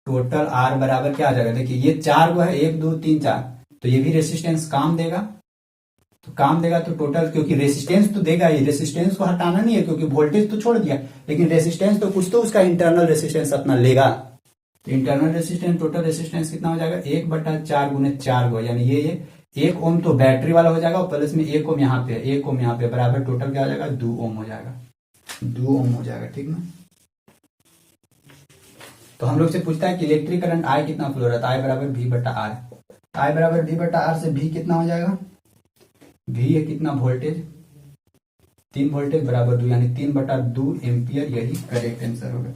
टोटल आर बराबर क्या आ जाएगा, देखिए ये 4 गो है 1 2 3 4, तो ये भी रेसिस्टेंस काम देगा, तो टोटल क्योंकि रेसिस्टेंस तो देगा ही, रेसिस्टेंस को हटाना नहीं है क्योंकि वोल्टेज तो छोड़ दिया, लेकिन रेसिस्टेंस तो कुछ तो उसका इंटरनल रेसिस्टेंस अपना लेगा। इंटरनल रेसिस्टेंस टोटल रेसिस्टेंस कितना हो जाएगा 1/4 गुने 4 गो, यानी ये 1 ओम तो बैटरी वाला हो जाएगा, और प्लस में 1 ओम यहाँ पे 1 ओम यहाँ पे बराबर टोटल क्या हो जाएगा 2 ओम हो जाएगा, 2 ओम हो जाएगा। ठीक ना, तो हम लोग से पूछता है कि इलेक्ट्रिक करंट आई कितना फ्लो रहा है, आई बराबर वी बटा आर, आई बराबर वी बटा आर से भी कितना हो जाएगा, भी है कितना वोल्टेज 3 वोल्टेज बराबर 2, यानी 3/2 एम्पियर, यही करेक्ट आंसर होगा,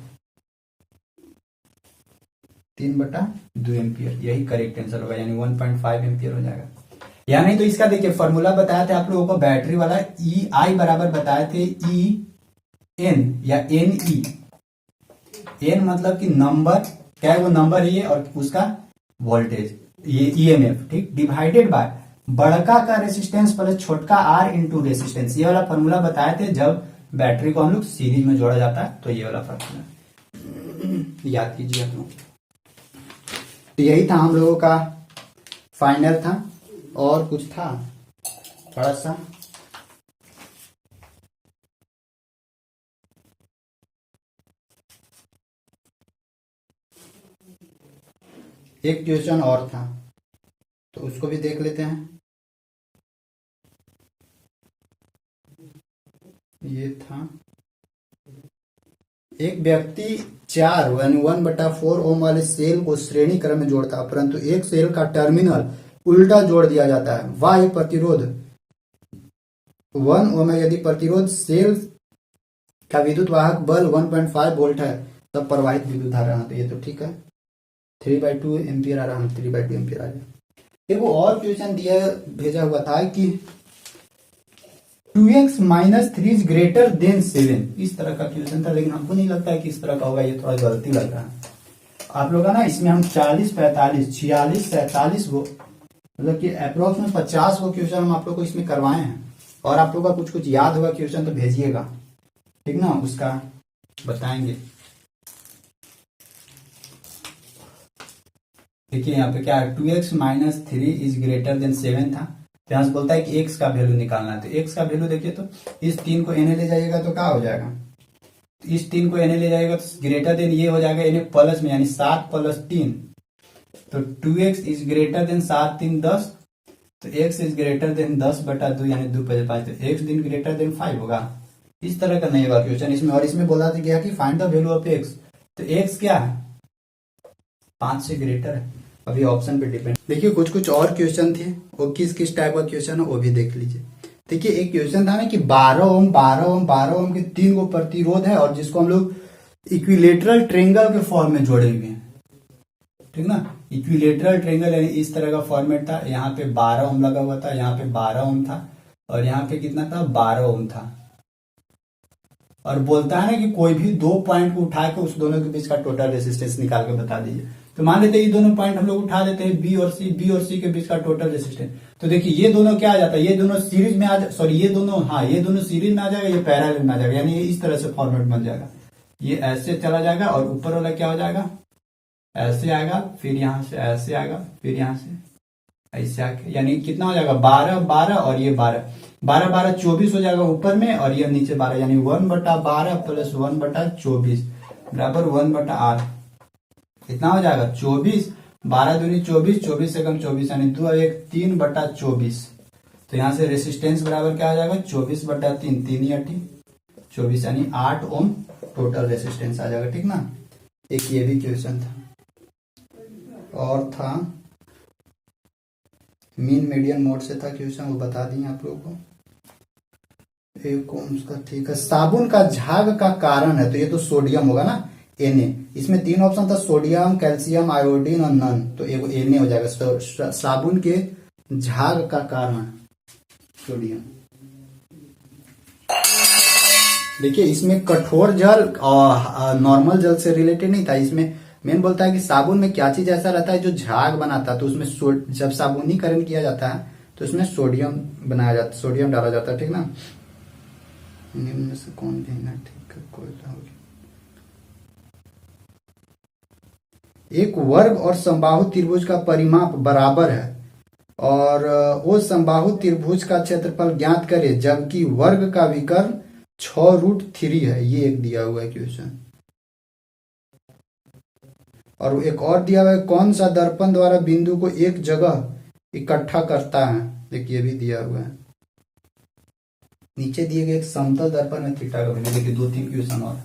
3/2 एम्पियर यही करेक्ट आंसर होगा, यानी 1.5 एम्पियर हो जाएगा। या नहीं तो इसका देखिए फॉर्मूला बताया थे आप लोगों को बैटरी वाला, ई आई बराबर बताए थे ई एन या एन ई, एन मतलब कि नंबर क्या है, वो नंबर ये और उसका वोल्टेज ये ईएमएफ, ठीक, डिवाइडेड बाय बड़का का रेसिस्टेंस प्लस छोटका आर इंटू रेसिस्टेंस, ये वाला फॉर्मूला बताए थे जब बैटरी को हम लोग सीरीज में जोड़ा जाता है, तो ये वाला फॉर्मूला याद कीजिए आप लोग। तो यही था हम लोगों का फाइनल था, और कुछ था थोड़ा सा, एक क्वेश्चन और था तो उसको भी देख लेते हैं। ये था एक व्यक्ति 4 यानी 1/4 ओम वाले सेल को श्रेणी क्रम में जोड़ता है, परंतु एक सेल का टर्मिनल उल्टा जोड़ दिया जाता है, बाह्य प्रतिरोध 1 ओम है, यदि प्रतिरोध सेल का विद्युत वाहक बल 1.5 वोल्ट है तब प्रवाहित विद्युत धारा, तो ये तो ठीक है, 3/2 एम्पियर आ रहा है, 3/2 एम्पियर आ जाए। एक वो और क्वेश्चन दिया भेजा हुआ था कि 2x minus 3 is greater than 7, इस तरह का क्वेश्चन था, लेकिन हमको नहीं लगता है कि इस तरह का होगा, ये थोड़ा गलती लग रहा है आप लोग का ना। इसमें हम 40, 45, 46, 47 वो मतलब कि अप्रोक्स में 50 वो क्वेश्चन हम आप लोग को इसमें करवाए हैं, और आप लोग का कुछ कुछ याद होगा क्वेश्चन तो भेजिएगा, ठीक ना, उसका बताएंगे। देखिए यहाँ पे क्या है, 2x minus 3 is greater than 7 था, तो यहाँ से बोलता है कि x का वैल्यू निकालना है, तो x का वैल्यू देखिए, तो इस 3 को n ले जाइएगा तो क्या हो जाएगा, इस 3 को n ले जाएगा तो ग्रेटर देन ये हो जाएगा n प्लस में, यानी 7 + 3, तो 2x इज ग्रेटर देन 7 3 10, तो x इज ग्रेटर देन 10/2 यानी 2/5, तो x दिन ग्रेटर देन 5 होगा। इस तरह का नहीं होगा क्वेश्चन इसमें, और इसमें बोला था गया कि find the value of x, तो x क्या है 5 से ग्रेटर है, अभी ऑप्शन पे डिपेंड। देखिए कुछ कुछ और क्वेश्चन थे, वो किस किस टाइप का क्वेश्चन है वो भी देख लीजिए। देखिए एक क्वेश्चन था ना कि 12 ओम 12 ओम 12 ओम के 3 गो प्रतिरोध है, और जिसको हम लोग इक्विलेटरल ट्रेंगल के फॉर्म में जोड़े हुए हैं, ठीक ना, इक्विलेटरल ट्रेंगल यानी इस तरह का फॉर्मेट था, यहाँ पे 12 ओम लगा हुआ था, यहाँ पे 12 ओम था, और यहाँ पे कितना था 12 ओम था, और बोलता है ना कि कोई भी 2 पॉइंट को उठा के उस दोनों के बीच का टोटल रेसिस्टेंस निकाल के बता दीजिए। तो मान लेते हैं ये दोनों पॉइंट हम लोग उठा लेते हैं बी और सी के बीच का टोटल रेसिस्टेंस, तो देखिए ये दोनों क्या आ जाता है, ये दोनों सीरीज में आ जा, सॉरी ये दोनों सीरीज में आ जाएगा, ये पैरेलल में आ जाएगा, यानी ये इस तरह से फॉर्मेट बन जाएगा, ये ऐसे चला जाएगा, और ऊपर वाला क्या हो जाएगा ऐसे आएगा, फिर यहाँ से ऐसे आएगा, फिर यहाँ से ऐसे आके, यानी कितना हो जाएगा 12 12, और ये 12 12 12 24 हो जाएगा ऊपर में, और ये नीचे 12, यानी 1/12 + 1/24 बराबर 1/r, कितना हो जाएगा 24, 12 दूनी 24, 24 से कम 24, यानी 2 1 3/24, तो यहाँ से रेसिस्टेंस बराबर क्या हो जाएगा 24/3, 3 या 24, यानी 8 ओम टोटल रेसिस्टेंस आ जाएगा, ठीक ना। एक ये भी क्वेश्चन था, और था मीन मीडियन मोड से था क्वेश्चन, वो बता दिए आप लोगों को। एक ओम्स का, ठीक है, साबुन का झाग का कारण है, तो ये तो सोडियम होगा ना, Na, इसमें 3 ऑप्शन था, सोडियम, कैल्शियम, आयोडीन और नन, तो एक Na हो जाएगा, साबुन के झाग का कारण सोडियम। देखिए इसमें कठोर जल और नॉर्मल जल से रिलेटेड नहीं था, इसमें मेन बोलता है कि साबुन में क्या चीज ऐसा रहता है जो झाग बनाता है, तो उसमें जब साबुनीकरण किया जाता है तो उसमें सोडियम बनाया जाता है, सोडियम डाला जाता है, ठीक ना। निम्न में से कौन भी ना, ठीक है, कोयला हो गया। एक वर्ग और समबाहु त्रिभुज का परिमाप बराबर है, और वो समबाहु त्रिभुज का क्षेत्रफल ज्ञात करे, जबकि वर्ग का विकर्ण 6√3 है, ये एक दिया हुआ है क्वेश्चन। और एक और दिया हुआ है, कौन सा दर्पण द्वारा बिंदु को एक जगह इकट्ठा करता है, देखिए भी दिया हुआ है। नीचे दिए गए एक समतल दर्पण में थीटा का वैल्यू, देखिए 2-3 क्वेश्चन और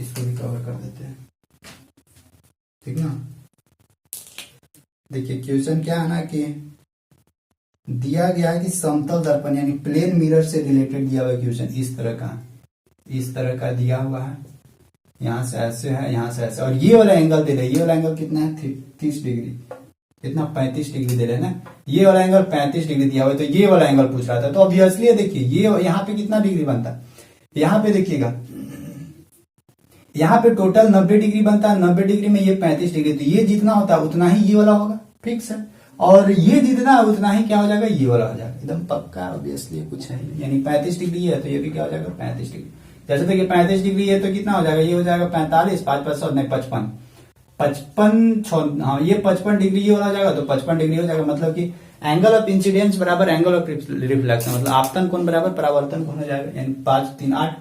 इसको भी कवर कर देते हैं, ठीक ना। देखिए क्वेश्चन क्या है ना कि दिया गया है कि समतल दर्पण यानी प्लेन मिरर से रिलेटेड दिया हुआ क्वेश्चन, इस तरह का दिया हुआ है, यहाँ से ऐसे है, यहाँ से ऐसे, और ये वाला एंगल दे रहे, ये वाला एंगल कितना है 30 डिग्री, कितना 35 डिग्री दे रहे हैं ना, ये वाला एंगल 35 डिग्री दिया हुआ है, तो ये वाला एंगल पूछ रहा था, तो ऑब्वियसली देखिए ये यहाँ पे कितना डिग्री बनता है, यहाँ पे देखिएगा, यहाँ पे टोटल 90 डिग्री बनता है, 90 डिग्री में ये 35 डिग्री, तो ये जितना होता है उतना ही ये वाला होगा, फिक्स है, और ये जितना है उतना ही क्या हो जाएगा ये वाला हो जाएगा, एकदम पक्का, ऑब्वियसली कुछ है, यानी 35 डिग्री है तो ये भी क्या हो जाएगा 35 डिग्री। जैसे देखिए 35 डिग्री है तो कितना हो जाएगा, ये हो जाएगा 45, 5 नहीं 55, 55 हाँ ये 55 डिग्री ये वाला हो जाएगा, तो 55 डिग्री हो जाएगा, मतलब कि एंगल ऑफ इंसिडेंस बराबर एंगल ऑफ रिफ्लेक्शन, मतलब आपतन कोण बराबर परावर्तन कोण हो जाएगा, यानी 5 3 8,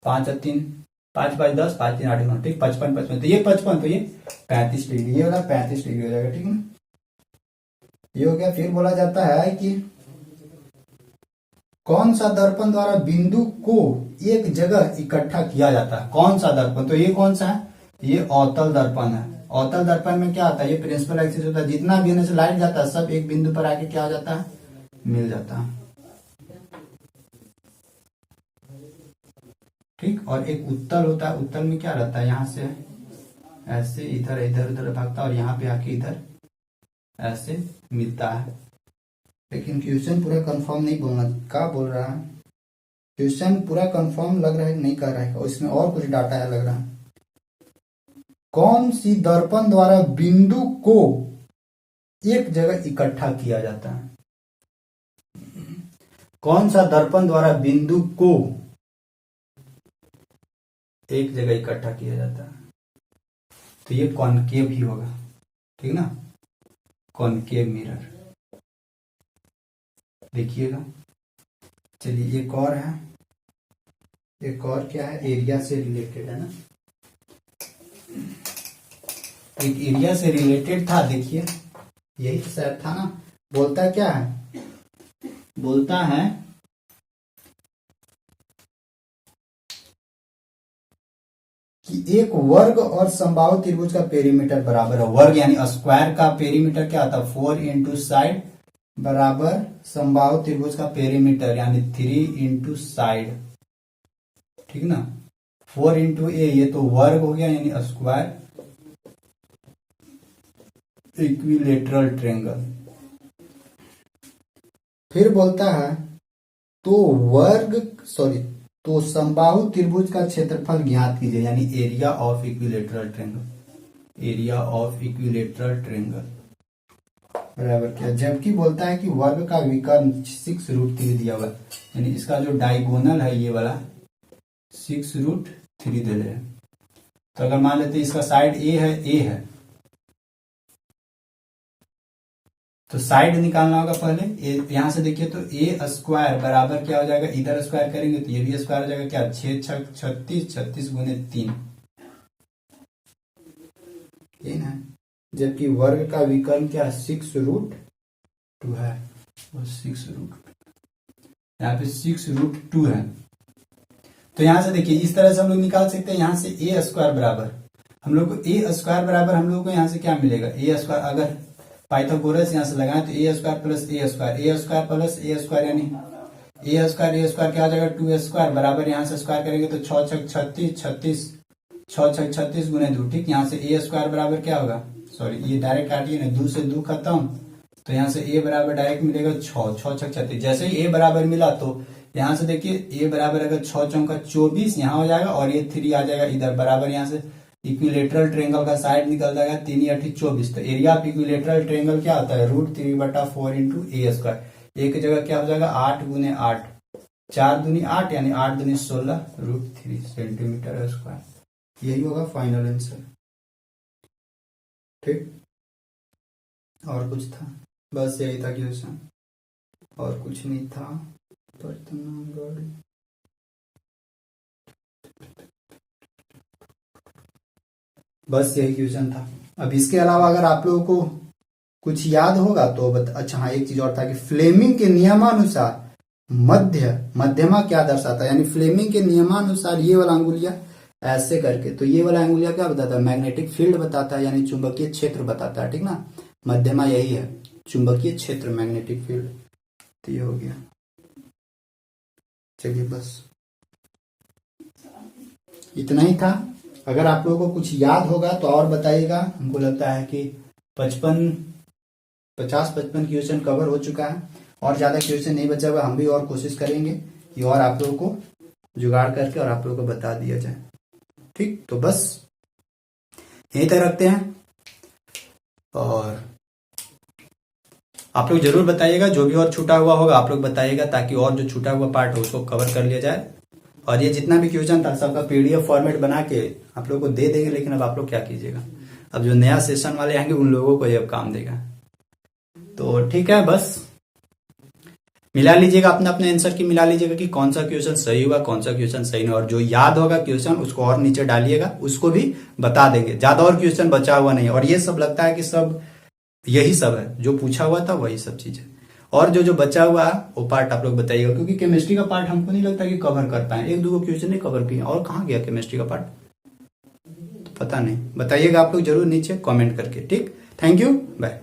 5 और 3 5 5 10, 5 3 8 9, ठीक 55 तो ये 55, तो ये 35 डिग्री, ये वाला 35 डिग्री हो जाएगा, ठीक है। ये हो गया। फिर बोला जाता है कि कौन सा दर्पण द्वारा बिंदु को एक जगह इकट्ठा किया जाता है, कौन सा दर्पण, तो ये कौन सा है, ये अवतल दर्पण है। अवतल दर्पण में क्या होता है, ये प्रिंसिपल एक्सिस होता है, जितना भी होने से लाइट जाता है सब एक बिंदु पर आके क्या हो जाता है, मिल जाता है। ठीक। और एक उत्तल होता है, उत्तल में क्या रहता है, यहाँ से ऐसे इधर इधर उधर भागता है और यहाँ पे आके इधर ऐसे मिलता है। लेकिन क्वेश्चन पूरा कंफर्म नहीं बोलना, क्या बोल रहा है क्वेश्चन पूरा कंफर्म लग रहा है नहीं कर रहा है, और इसमें और कुछ डाटा है लग रहा है। कौन सी दर्पण द्वारा बिंदु को एक जगह इकट्ठा किया जाता है? कौन सा दर्पण द्वारा बिंदु को एक जगह इकट्ठा किया जाता है? तो ये कॉनकेव ही होगा, ठीक ना, कॉनकेव मिरर। देखिएगा, चलिए एक और है, एक और क्या है, एरिया से रिलेटेड है ना, एक एरिया से रिलेटेड था। देखिए यही तो शायद था ना। बोलता क्या है, बोलता है कि एक वर्ग और समबाहु त्रिभुज का पेरीमीटर बराबर है। वर्ग यानी स्क्वायर का पेरीमीटर क्या आता है, 4 इंटू साइड बराबर समबाहु त्रिभुज का पेरीमीटर यानी 3 इंटू साइड, ठीक ना। 4 इंटू ए, ये तो वर्ग हो गया यानी स्क्वायर, इक्विलेटरल ट्रायंगल। फिर बोलता है तो समबाहु त्रिभुज का क्षेत्रफल ज्ञात कीजिए, यानी area of equilateral triangle, area of equilateral triangle बराबर क्या। जबकि बोलता है कि वर्ग का विकर्ण 6√3 दिया हुआ है, यानी इसका जो डायगोनल है ये वाला 6√3 दे रहे हैं। तो अगर मान लेते इसका साइड ए है तो साइड निकालना होगा पहले। यहां से देखिए तो ए स्क्वायर बराबर क्या हो जाएगा, इधर स्क्वायर करेंगे तो ये भी स्क्वायर हो जाएगा, क्या 6 6 36, 36 गुने 3, ये ना। जबकि वर्ग का विकर्ण क्या 6√2 है, वो 6√2, यहाँ पे 6√2 है। तो यहां से देखिए इस तरह से हम लोग निकाल सकते हैं, यहां से ए स्क्वायर बराबर हम लोग को हम लोग को यहाँ से क्या मिलेगा, ए स्क्वायर। अगर पाइथागोरस यहाँ से लगाए तो ए स्क्वायर प्लस ए स्क्वायर प्लस ए स्क्वायर यानी ए स्क्वायर क्या हो जाएगा 2 स्क्वायर बराबर, यहाँ से स्क्वायर करेंगे तो 6 6 36, 36 6 6 36 गुने 2, ठीक। यहाँ से ए स्क्वायर बराबर क्या होगा, सॉरी ये डायरेक्ट काटिए ना, 2 से 2 खत्म, तो यहाँ से ए बराबर डायरेक्ट मिलेगा 6 6 6 36। जैसे ही ए बराबर मिला तो यहाँ से देखिए ए बराबर अगर 6 चौका 24 यहाँ हो जाएगा और ये 3 आ जाएगा इधर बराबर, यहाँ से इक्विलेटरल ट्रायंगल का साइड निकल जाएगा 3 8 24। तो एरिया ऑफ इक्विलेटरल ट्रायंगल क्या होता है, √3/4 इंटू ए स्क्वायर। एक जगह क्या हो जाएगा 8 गुने 8, 4 दूनी 8 यानी 8 दूनी 16 √3 सेंटीमीटर स्क्वायर। यही होगा फाइनल आंसर, ठीक। और कुछ था, बस यही था क्वेश्चन, और कुछ नहीं था। बस यही क्वेश्चन था। अब इसके अलावा अगर आप लोगों को कुछ याद होगा तो अच्छा हाँ, एक चीज और था कि फ्लेमिंग के नियमानुसार मध्यमा क्या दर्शाता है, यानी फ्लेमिंग के नियमानुसार ये वाला अंगुलिया ऐसे करके, तो ये वाला अंगुलिया क्या बताता है, मैग्नेटिक फील्ड बताता है, यानी चुंबकीय क्षेत्र बताता है, ठीक ना। मध्यमा यही है, चुंबकीय क्षेत्र, मैग्नेटिक फील्ड। तो ये हो गया। चलिए बस इतना ही था। अगर आप लोगों को कुछ याद होगा तो और बताइएगा। हमको लगता है कि 50-55 क्वेश्चन कवर हो चुका है, और ज्यादा क्वेश्चन नहीं बचा हुआ। हम भी और कोशिश करेंगे कि और आप लोगों को जुगाड़ करके और आप लोगों को बता दिया जाए, ठीक। तो बस यहीं तक रखते हैं, और आप लोग जरूर बताइएगा जो भी और छूटा हुआ होगा आप लोग बताइएगा, ताकि और जो छूटा हुआ पार्ट हो उसको कवर कर लिया जाए। और ये जितना भी क्वेश्चन था सबका पीडीएफ फॉर्मेट बना के आप लोगों को दे देंगे। लेकिन अब आप लोग क्या कीजिएगा, अब जो नया सेशन वाले आएंगे उन लोगों को ये अब काम देगा। तो ठीक है, बस मिला लीजिएगा, अपने अपने आंसर की मिला लीजिएगा कि कौन सा क्वेश्चन सही हुआ कौन सा क्वेश्चन सही नहीं। और जो याद होगा क्वेश्चन उसको और नीचे डालिएगा, उसको भी बता देंगे। ज्यादा और क्वेश्चन बचा हुआ नहीं, और ये सब लगता है कि सब यही सब है जो पूछा हुआ था, वही सब चीज है। और जो बचा हुआ है वो पार्ट आप लोग बताइएगा, क्योंकि केमिस्ट्री का पार्ट हमको नहीं लगता कि कवर कर पाए। 1-2 क्वेश्चन नहीं कवर किए, और कहाँ गया केमिस्ट्री का पार्ट, तो पता नहीं। बताइएगा आप लोग जरूर नीचे कमेंट करके, ठीक। Thank you, bye.